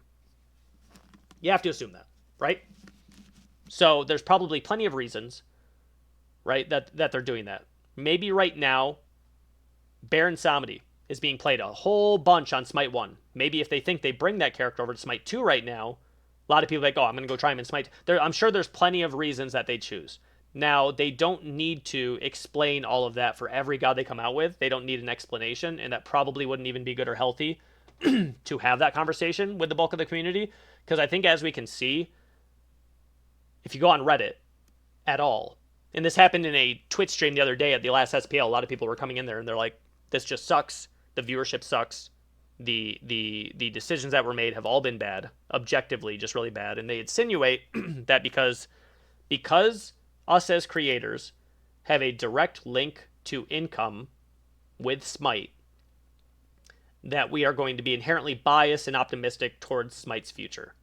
You have to assume that, right? So there's probably plenty of reasons, right, that they're doing that. Maybe right now, Baron Samedi is being played a whole bunch on Smite 1. Maybe if they think they bring that character over to Smite 2 right now, a lot of people are like, oh, I'm going to go try him in Smite. I'm sure there's plenty of reasons that they choose. Now, they don't need to explain all of that for every god they come out with. They don't need an explanation, and that probably wouldn't even be good or healthy to have that conversation with the bulk of the community. Because I think, as we can see, if you go on Reddit at all, and this happened in a Twitch stream the other day at the last SPL, a lot of people were coming in there and they're like, this just sucks. The viewership sucks. The decisions that were made have all been bad, objectively, just really bad. And they insinuate that because us as creators have a direct link to income with Smite, that we are going to be inherently biased and optimistic towards Smite's future.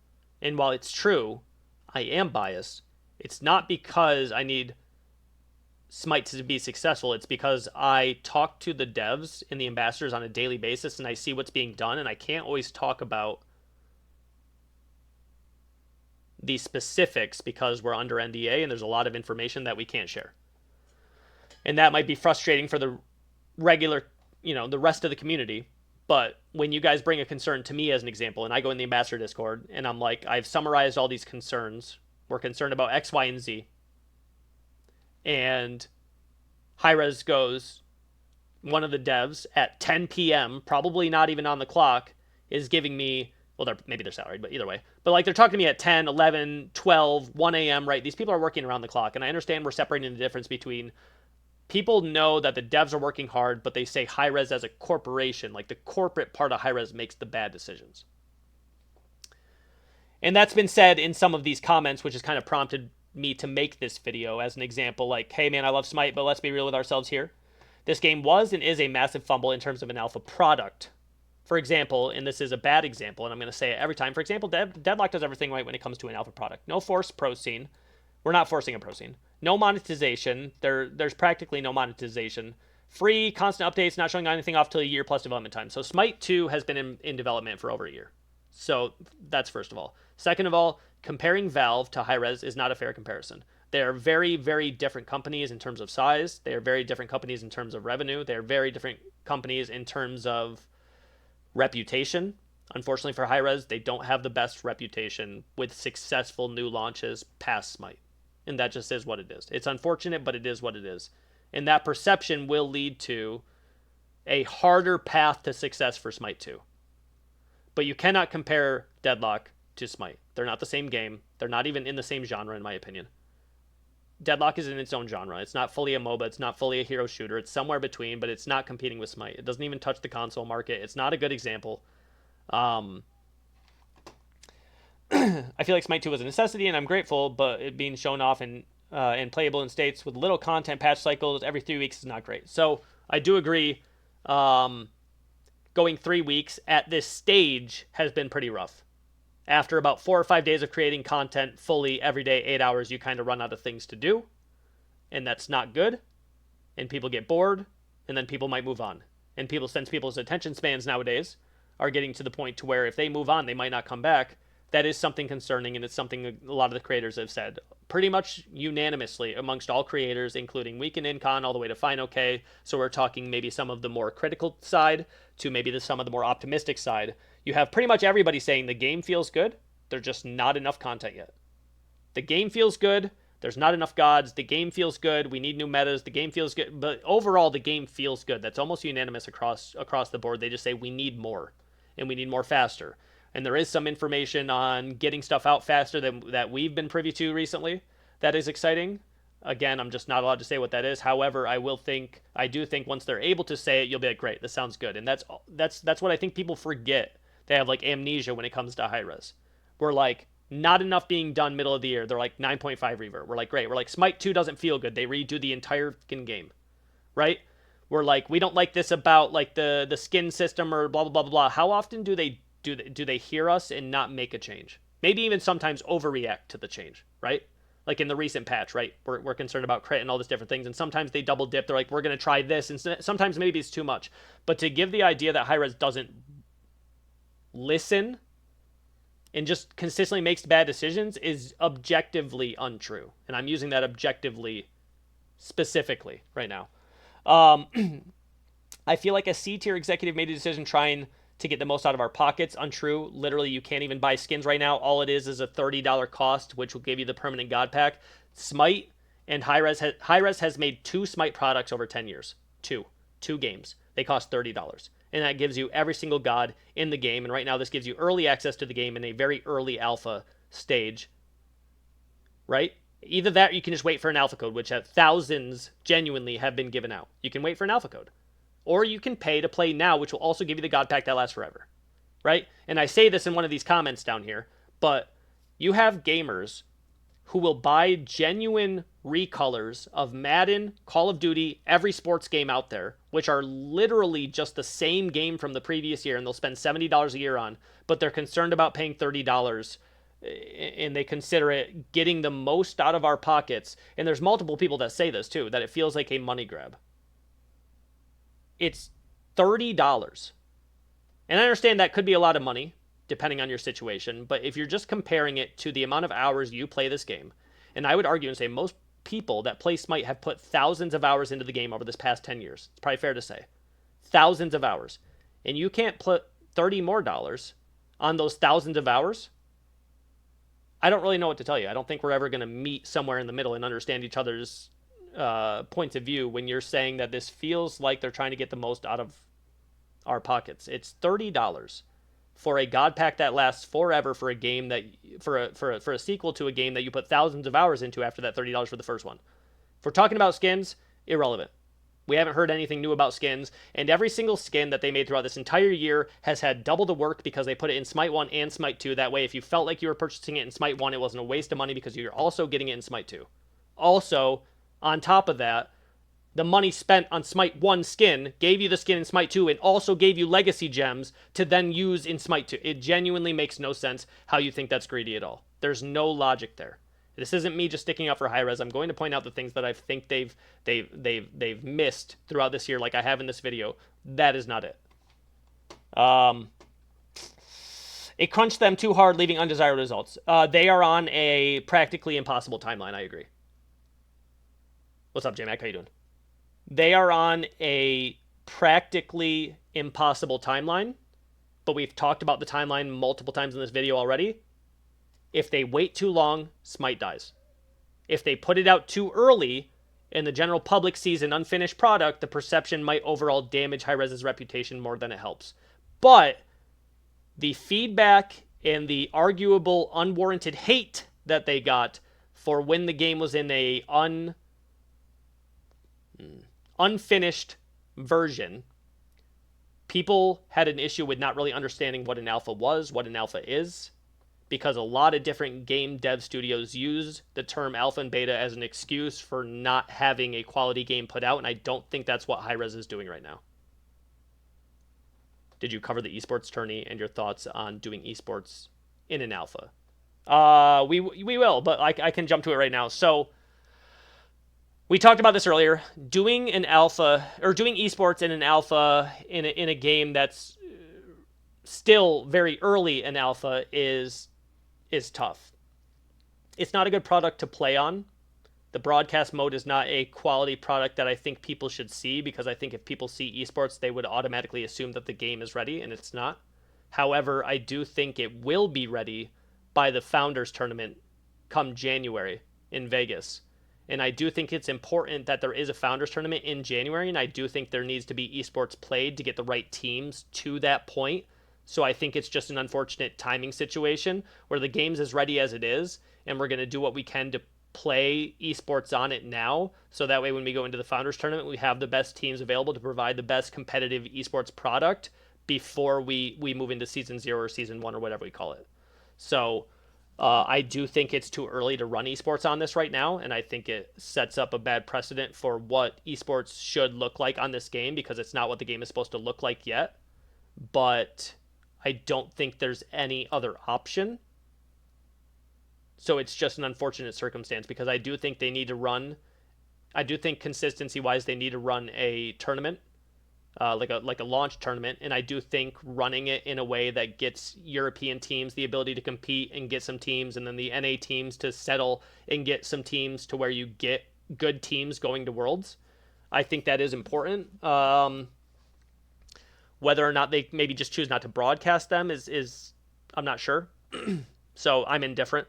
And while it's true, I am biased, it's not because I need Smite to be successful. It's because I talk to the devs and the ambassadors on a daily basis, and I see what's being done, and I can't always talk about the specifics because we're under NDA and there's a lot of information that we can't share. And that might be frustrating for the regular, the rest of the community. But when you guys bring a concern to me as an example, and I go in the ambassador Discord and I'm like, I've summarized all these concerns. We're concerned about X, Y, and Z. And Hi-Rez goes, one of the devs at 10 p.m., probably not even on the clock, is giving me, well, maybe they're salaried, but either way. But like they're talking to me at 10, 11, 12, 1 a.m., right? These people are working around the clock. And I understand we're separating the difference between people know that the devs are working hard, but they say Hi-Rez as a corporation, like the corporate part of Hi-Rez makes the bad decisions. And that's been said in some of these comments, which has kind of prompted me to make this video as an example, like, hey man, I love Smite, but let's be real with ourselves here. This game was and is a massive fumble in terms of an alpha product. For example, and this is a bad example, and I'm going to say it every time. For example, Deadlock does everything right when it comes to an alpha product. No forced pro scene. We're not forcing a pro scene. No monetization. There's practically no monetization. Free, constant updates, not showing anything off till a year plus development time. So Smite 2 has been in development for over a year. So that's first of all. Second of all, comparing Valve to Hi-Rez is not a fair comparison. They are very, very different companies in terms of size. They are very different companies in terms of revenue. They are very different companies in terms of reputation. Unfortunately for Hi-Rez, they don't have the best reputation with successful new launches past Smite. And that just is what it is. It's unfortunate, but it is what it is. And that perception will lead to a harder path to success for Smite 2. But you cannot compare Deadlock to Smite. They're not the same game. They're not even in the same genre, in my opinion. Deadlock is in its own genre. It's not fully a MOBA. It's not fully a hero shooter. It's somewhere between, but it's not competing with Smite. It doesn't even touch the console market. It's not a good example. I feel like Smite 2 was a necessity, and I'm grateful, but it being shown off and playable in states with little content patch cycles every 3 weeks is not great. So I do agree. Going 3 weeks at this stage has been pretty rough. After about 4 or 5 days of creating content fully every day, 8 hours, you kind of run out of things to do. And that's not good. And people get bored. And then people might move on. And since people's attention spans nowadays are getting to the point to where if they move on, they might not come back. That is something concerning. And it's something a lot of the creators have said. Pretty much unanimously amongst all creators, including Weekend Incon all the way to Fine OK. So we're talking maybe some of the more critical side to maybe some of the more optimistic side. You have pretty much everybody saying the game feels good. There's just not enough content yet. The game feels good. There's not enough gods. The game feels good. We need new metas. The game feels good. But overall, the game feels good. That's almost unanimous across the board. They just say we need more. And we need more faster. And there is some information on getting stuff out faster that we've been privy to recently. That is exciting. Again, I'm just not allowed to say what that is. However, I do think once they're able to say it, you'll be like, great, this sounds good. And that's what I think people forget. They have like amnesia when it comes to Hi-Rez. We're like, not enough being done middle of the year. They're like 9.5 revert. We're like, great. We're like, Smite 2 doesn't feel good. They redo the entire fucking game. Right? We're like, we don't like this about like the skin system or blah, blah, blah, blah, blah. How often do they hear us and not make a change? Maybe even sometimes overreact to the change, right? Like in the recent patch, right? We're concerned about crit and all these different things. And sometimes they double dip. They're like, we're going to try this. And sometimes maybe it's too much. But to give the idea that Hi-Rez doesn't listen and just consistently makes bad decisions is objectively untrue. And I'm using that objectively specifically right now. I feel like a C-tier executive made a decision trying to get the most out of our pockets. Untrue. Literally, you can't even buy skins right now. All it is a $30 cost, which will give you the permanent God pack. Smite and Hi-Rez has made 2 Smite products over 10 years. Two games. They cost $30. And that gives you every single god in the game. And right now, this gives you early access to the game in a very early alpha stage. Right? Either that or you can just wait for an alpha code, which thousands genuinely have been given out. You can wait for an alpha code. Or you can pay to play now, which will also give you the god pack that lasts forever. Right? And I say this in one of these comments down here, but you have gamers who will buy genuine recolors of Madden, Call of Duty, every sports game out there, which are literally just the same game from the previous year, and they'll spend $70 a year on, but they're concerned about paying $30, and they consider it getting the most out of our pockets. And there's multiple people that say this too, that it feels like a money grab. It's $30. And I understand that could be a lot of money. depending on your situation. But if you're just comparing it to the amount of hours you play this game, and I would argue and say most people that play Smite have put thousands of hours into the game over this past 10 years. It's probably fair to say. Thousands of hours. And you can't put $30 more on those thousands of hours. I don't really know what to tell you. I don't think we're ever going to meet somewhere in the middle and understand each other's points of view when you're saying that this feels like they're trying to get the most out of our pockets. It's $30 for a god pack that lasts forever for a game that for a sequel to a game that you put thousands of hours into after that $30 for the first one. If we're talking about skins, irrelevant. We haven't heard anything new about skins, and every single skin that they made throughout this entire year has had double the work because they put it in Smite 1 and Smite 2. That way, if you felt like you were purchasing it in Smite 1, it wasn't a waste of money because you're also getting it in Smite 2. Also, on top of that, the money spent on Smite 1 skin gave you the skin in Smite 2 and also gave you legacy gems to then use in Smite 2. It genuinely makes no sense how you think that's greedy at all. There's no logic there. This isn't me just sticking up for high-res. I'm going to point out the things that I think they've missed throughout this year, like I have in this video. That is not it. It crunched them too hard, leaving undesired results. They are on a practically impossible timeline. I agree. What's up, J-Mac? How you doing? They are on a practically impossible timeline, but we've talked about the timeline multiple times in this video already. If they wait too long, Smite dies. If they put it out too early and the general public sees an unfinished product, the perception might overall damage Hi-Res's reputation more than it helps. But the feedback and the arguable unwarranted hate that they got for when the game was in a unfinished version, people had an issue with not really understanding what an alpha was, what an alpha is, because a lot of different game dev studios use the term alpha and beta as an excuse for not having a quality game put out, and I don't think that's what Hi-Res is doing right now. Did you cover the esports tourney and your thoughts on doing esports in an alpha? We will, but I can jump to it right now. So we talked about this earlier. Doing an alpha or doing esports in an alpha in a game that's still very early in alpha is tough. It's not a good product to play on. The broadcast mode is not a quality product that I think people should see, because I think if people see esports, they would automatically assume that the game is ready, and it's not. However, I do think it will be ready by the Founders Tournament come January in Vegas. And I do think it's important that there is a Founders Tournament in January, and I do think there needs to be esports played to get the right teams to that point. So I think it's just an unfortunate timing situation where the game's as ready as it is, and we're going to do what we can to play esports on it now, so that way when we go into the Founders Tournament, we have the best teams available to provide the best competitive esports product before we move into Season 0 or Season 1 or whatever we call it. So I do think it's too early to run esports on this right now, and I think it sets up a bad precedent for what esports should look like on this game, because it's not what the game is supposed to look like yet. But I don't think there's any other option. So it's just an unfortunate circumstance, because I do think they need to run, I do think consistency-wise they need to run a tournament, like a launch tournament, and I do think running it in a way that gets European teams the ability to compete and get some teams, and then the NA teams to settle and get some teams to where you get good teams going to Worlds. I think that is important. Whether or not they maybe just choose not to broadcast them is I'm not sure. So I'm indifferent.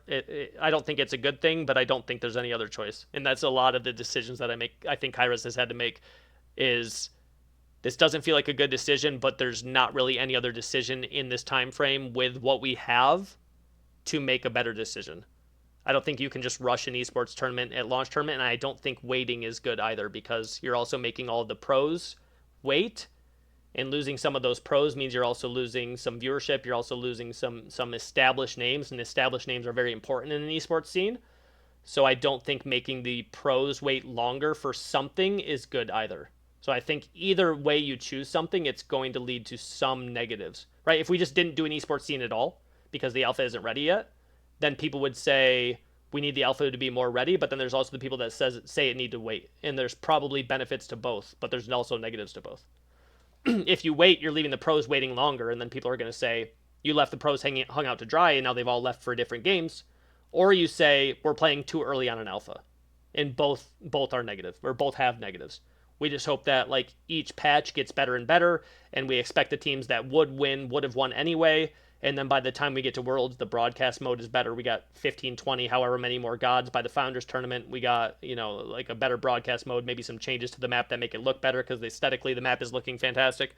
I don't think it's a good thing, but I don't think there's any other choice. And that's a lot of the decisions that I think Hi-Res has had to make, is this doesn't feel like a good decision, but there's not really any other decision in this time frame with what we have to make a better decision. I don't think you can just rush an esports tournament at launch tournament, and I don't think waiting is good either, because you're also making all of the pros wait. And losing some of those pros means you're also losing some viewership. You're also losing some established names, and established names are very important in an esports scene. So I don't think making the pros wait longer for something is good either. So I think either way you choose something, it's going to lead to some negatives, right? If we just didn't do an esports scene at all because the alpha isn't ready yet, then people would say we need the alpha to be more ready. But then there's also the people that say it need to wait. And there's probably benefits to both, but there's also negatives to both. If you wait, you're leaving the pros waiting longer, and then people are going to say, You left the pros hung out to dry, and now they've all left for different games. Or you say we're playing too early on an alpha, and both are negative, or both have negatives. We just hope that like each patch gets better and better, and we expect the teams that would have won anyway. And then by the time we get to Worlds, the broadcast mode is better. We got 15, 20, however many more gods by the Founders Tournament. We got, like a better broadcast mode, maybe some changes to the map that make it look better because aesthetically the map is looking fantastic.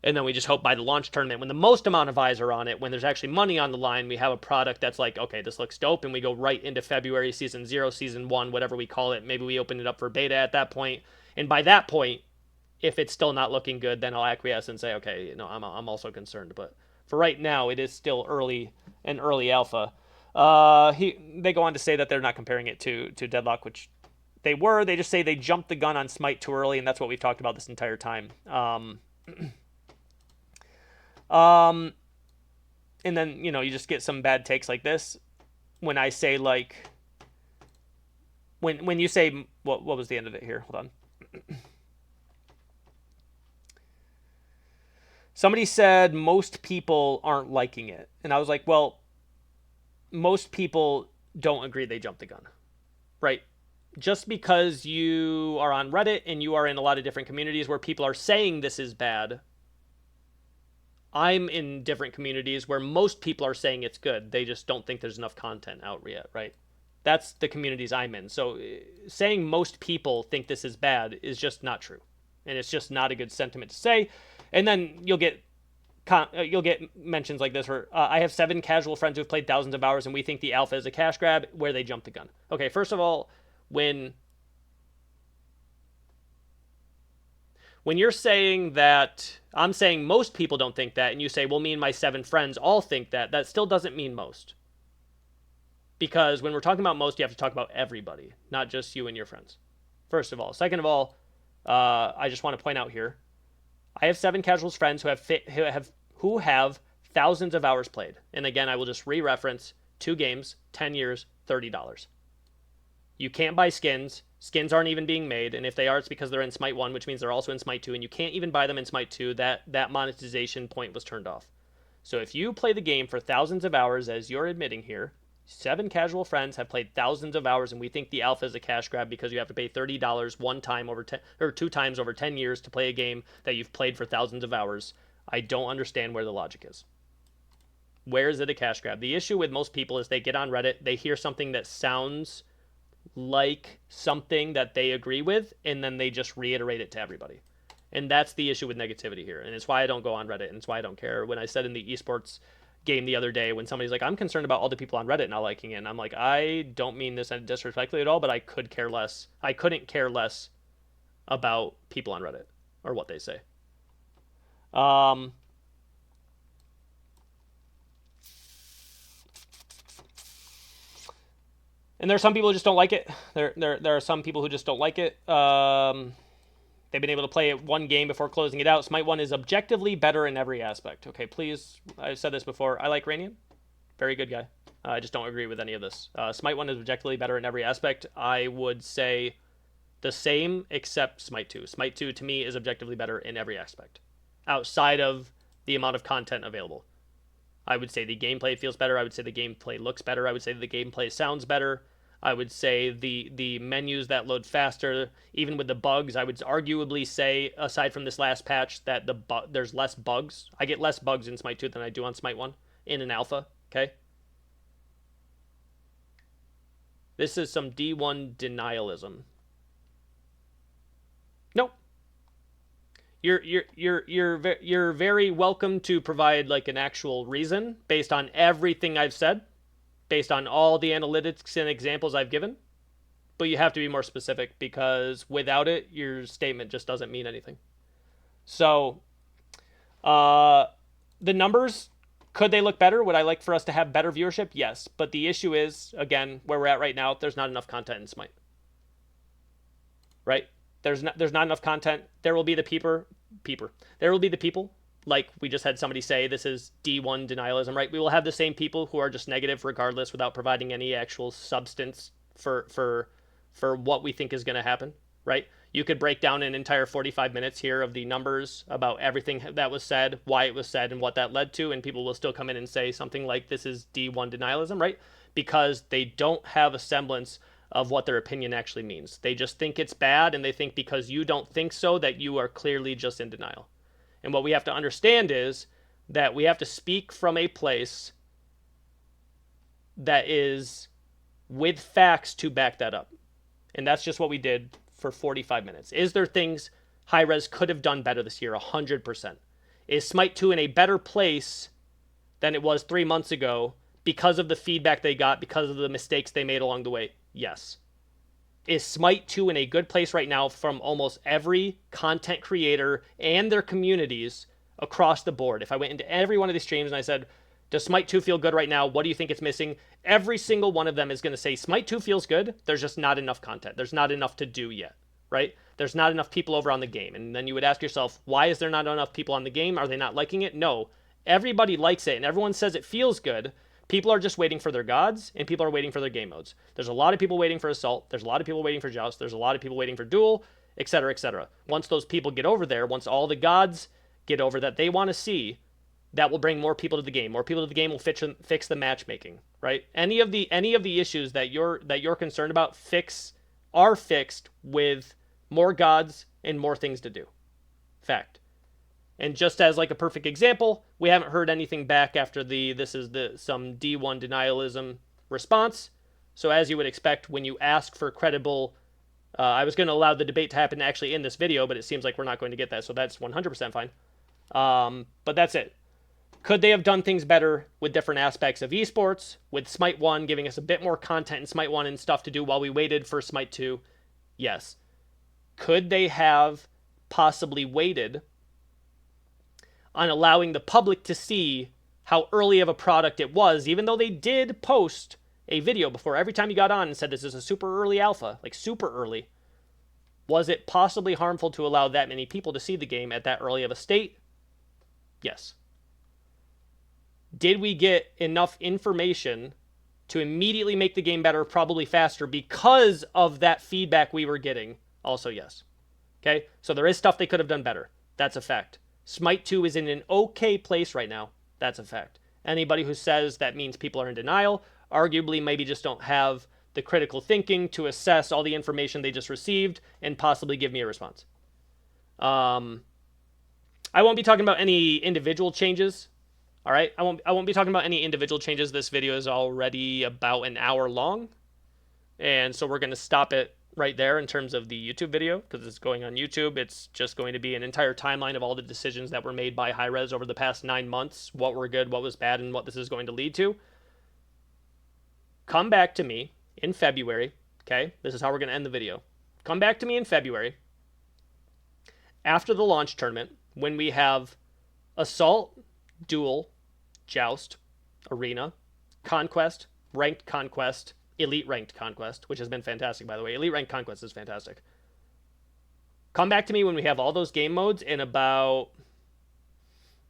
And then we just hope by the launch tournament, when the most amount of eyes are on it, when there's actually money on the line, we have a product that's like, okay, this looks dope, and we go right into February, Season 0, Season 1, whatever we call it. Maybe we open it up for beta at that point. And by that point, if it's still not looking good, then I'll acquiesce and say, okay, I'm also concerned. But for right now, it is still early alpha. They go on to say that they're not comparing it to Deadlock, which they were. They just say they jumped the gun on Smite too early, and that's what we've talked about this entire time. And then, you just get some bad takes like this. When I say, like, when you say, what was the end of it here? Hold on. Somebody said most people aren't liking it. And I was like, well, most people don't agree they jumped the gun, right? Just because you are on Reddit and you are in a lot of different communities where people are saying this is bad, I'm in different communities where most people are saying it's good. They just don't think there's enough content out yet, right? That's the communities I'm in. So saying most people think this is bad is just not true. And it's just not a good sentiment to say. And then you'll get mentions like this where I have 7 casual friends who've played thousands of hours and we think the alpha is a cash grab where they jumped the gun. Okay, first of all, when you're saying that, I'm saying most people don't think that, and you say, well, me and my 7 friends all think that, that still doesn't mean most. Because when we're talking about most, you have to talk about everybody, not just you and your friends. First of all. Second of all, I just want to point out here, I have 7 casuals friends who have thousands of hours played. And again, I will just re-reference 2 games, 10 years, $30. You can't buy skins. Skins aren't even being made, and if they are, it's because they're in Smite 1, which means they're also in Smite 2, and you can't even buy them in Smite 2. That monetization point was turned off. So if you play the game for thousands of hours, as you're admitting here, 7 casual friends have played thousands of hours, and we think the alpha is a cash grab because you have to pay $30 one time over 10 or 2 times over 10 years to play a game that you've played for thousands of hours. I don't understand where the logic is. Where is it a cash grab? The issue with most people is they get on Reddit, they hear something that sounds like something that they agree with, and then they just reiterate it to everybody. And that's the issue with negativity here. And it's why I don't go on Reddit, and it's why I don't care. When I said in the esports game the other day, when somebody's like, I'm concerned about all the people on Reddit not liking it, and I'm like, I don't mean this disrespectfully at all, but I couldn't care less about people on Reddit or what they say. And there are some people who just don't like it. There are some people who just don't like it. They've been able to play it one game before closing it out. Smite 1 is objectively better in every aspect. Okay, please. I've said this before. I like Rainian. Very good guy. I just don't agree with any of this. Smite 1 is objectively better in every aspect. I would say the same except Smite 2. Smite 2 to me is objectively better in every aspect. Outside of the amount of content available. I would say the gameplay feels better. I would say the gameplay looks better. I would say the gameplay sounds better. I would say the menus that load faster, even with the bugs, I would arguably say, aside from this last patch, that there's less bugs. I get less bugs in Smite 2 than I do on Smite 1 in an alpha, okay? This is some D1 denialism. Nope. You're very welcome to provide like an actual reason based on everything I've said, based on all the analytics and examples I've given, but you have to be more specific because without it, your statement just doesn't mean anything. So, the numbers, could they look better? Would I like for us to have better viewership? Yes, but the issue is, again, where we're at right now, there's not enough content in Smite. Right? There's not enough content. There will be the peeper. There will be the people, like we just had somebody say, this is D1 denialism, right? We will have the same people who are just negative regardless without providing any actual substance for what we think is going to happen. right? You could break down an entire 45 minutes here of the numbers about everything that was said, why it was said, and what that led to, and people will still come in and say something like this is D1 denialism, right? Because they don't have a semblance of what their opinion actually means. They just think it's bad, and they think because you don't think so that you are clearly just in denial. And what we have to understand is that we have to speak from a place that is with facts to back that up. And that's just what we did for 45 minutes. Is there things Hi-Rez could have done better this year? 100%. Is Smite 2 in a better place than it was 3 months ago because of the feedback they got, because of the mistakes they made along the way? Yes. Is Smite 2 in a good place right now from almost every content creator and their communities across the board? If I went into every one of these streams and I said, does Smite 2 feel good right now? What do you think it's missing? Every single one of them is going to say Smite 2 feels good. There's just not enough content. There's not enough to do yet, right? There's not enough people over on the game. And then you would ask yourself, why is there not enough people on the game? Are they not liking it? No. Everybody likes it, and everyone says it feels good. People are just waiting for their gods, and people are waiting for their game modes. There's a lot of people waiting for Assault. There's a lot of people waiting for Joust. There's a lot of people waiting for Duel, etc., etc. Once those people get over there, once all the gods get over that they want to see, that will bring more people to the game. More people to the game will fix the matchmaking, right? Any of the issues that you're concerned about are fixed with more gods and more things to do. Fact. And just as like a perfect example, we haven't heard anything back after some D1 denialism response. So as you would expect, when you ask for credible, I was going to allow the debate to happen actually in this video, but it seems like we're not going to get that. So that's 100% fine. But that's it. Could they have done things better with different aspects of esports, with Smite 1 giving us a bit more content in Smite 1 and stuff to do while we waited for Smite 2? Yes. Could they have possibly waited on allowing the public to see how early of a product it was, even though they did post a video before every time you got on and said this is a super early alpha, like super early? Was it possibly harmful to allow that many people to see the game at that early of a state? Yes. Did we get enough information to immediately make the game better, probably faster, because of that feedback we were getting? Also, yes. Okay? So there is stuff they could have done better. That's a fact. Smite 2 is in an okay place right now. That's a fact. Anybody who says that means people are in denial, arguably maybe just don't have the critical thinking to assess all the information they just received and possibly give me a response. I won't be talking about any individual changes. All right, I won't be talking about any individual changes. This video is already about an hour long, and so we're going to stop it right there in terms of the YouTube video because it's going on YouTube. It's just going to be an entire timeline of all the decisions that were made by Hi-Rez over the past 9 months, what were good, what was bad, and what this is going to lead to. Come back to me in February, okay? This is how we're going to end the video. Come back to me in February after the launch tournament when we have Assault, Duel, Joust, Arena, Conquest, Ranked Conquest, Elite Ranked Conquest, which has been fantastic, by the way. Elite Ranked Conquest is fantastic. Come back to me when we have all those game modes and about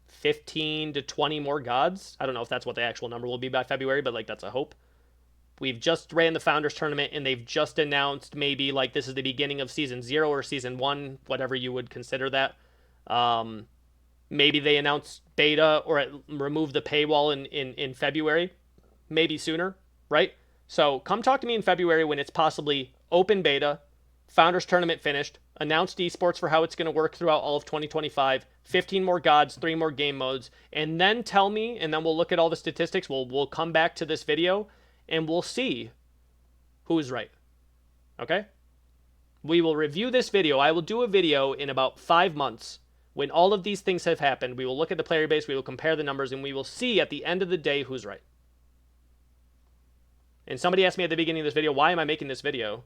15 to 20 more gods. I don't know if that's what the actual number will be by February, but like that's a hope. We've just ran the Founders Tournament, and they've just announced maybe like this is the beginning of Season 0 or Season 1, whatever you would consider that. Maybe they announce beta or remove the paywall in February, maybe sooner, right? So come talk to me in February when it's possibly open beta, Founders Tournament finished, announced esports for how it's going to work throughout all of 2025, 15 more gods, 3 more game modes, and then tell me, and then we'll look at all the statistics. We'll come back to this video, and we'll see who's right, okay? We will review this video. I will do a video in about 5 months. When all of these things have happened, we will look at the player base, we will compare the numbers, and we will see at the end of the day who's right. And somebody asked me at the beginning of this video, why am I making this video?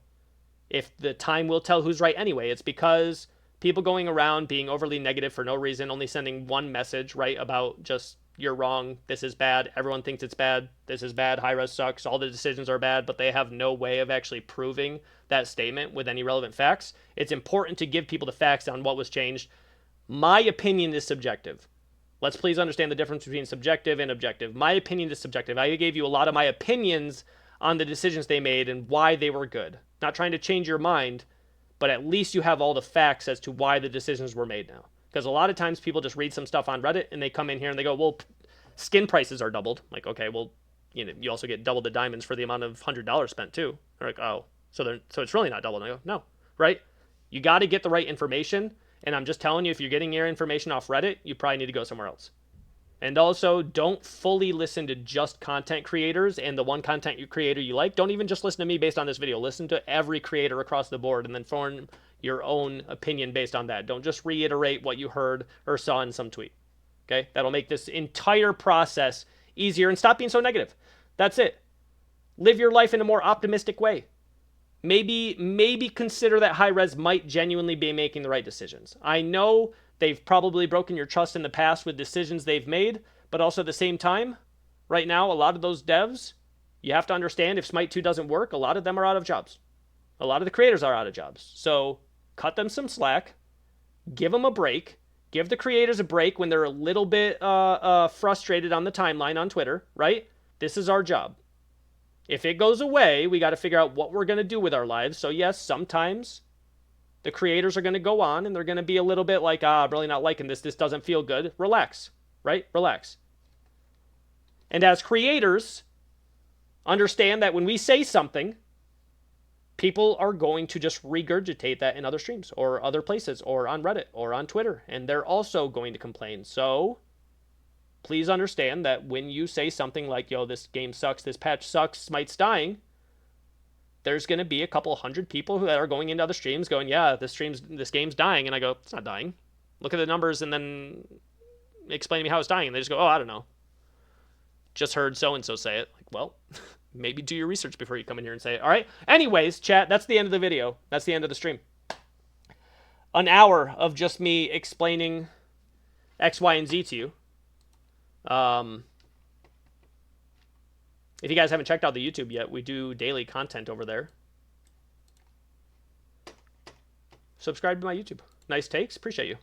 If the time will tell who's right anyway. It's because people going around being overly negative for no reason, only sending one message, right, about just, you're wrong, this is bad, everyone thinks it's bad, this is bad, Hi-Rez sucks, all the decisions are bad, but they have no way of actually proving that statement with any relevant facts. It's important to give people the facts on what was changed. My opinion is subjective. Let's please understand the difference between subjective and objective. My opinion is subjective. I gave you a lot of my opinions on the decisions they made and why they were good. Not trying to change your mind, but at least you have all the facts as to why the decisions were made now. Because a lot of times people just read some stuff on Reddit and they come in here and they go, well, skin prices are doubled. Like, okay, well, you also get double the diamonds for the amount of $100 spent too. They're like, oh, so it's really not double. And I go, no, right? You got to get the right information. And I'm just telling you, if you're getting your information off Reddit, you probably need to go somewhere else. And also, don't fully listen to just content creators and the one content creator you like. Don't even just listen to me based on this video. Listen to every creator across the board and then form your own opinion based on that. Don't just reiterate what you heard or saw in some tweet. Okay? That'll make this entire process easier, and stop being so negative. That's it. Live your life in a more optimistic way. Maybe consider that Hi-Rez might genuinely be making the right decisions. I know they've probably broken your trust in the past with decisions they've made, but also at the same time, right now, a lot of those devs, you have to understand, if Smite 2 doesn't work, a lot of them are out of jobs. A lot of the creators are out of jobs. So cut them some slack, give them a break, give the creators a break when they're a little bit frustrated on the timeline on Twitter, right? This is our job. If it goes away, we got to figure out what we're going to do with our lives. So yes, sometimes the creators are going to go on and they're going to be a little bit like, I'm really not liking this. This doesn't feel good. Relax, right? Relax. And as creators, understand that when we say something, people are going to just regurgitate that in other streams or other places or on Reddit or on Twitter. And they're also going to complain. So please understand that when you say something like, yo, this game sucks, this patch sucks, Smite's dying, there's going to be a couple hundred people that are going into other streams going, yeah, this game's dying. And I go, it's not dying. Look at the numbers and then explain to me how it's dying. And they just go, oh, I don't know. Just heard so-and-so say it. Like, well, maybe do your research before you come in here and say it. All right. Anyways, chat, that's the end of the video. That's the end of the stream. An hour of just me explaining X, Y, and Z to you. If you guys haven't checked out the YouTube yet, we do daily content over there. Subscribe to my YouTube. Nice takes. Appreciate you.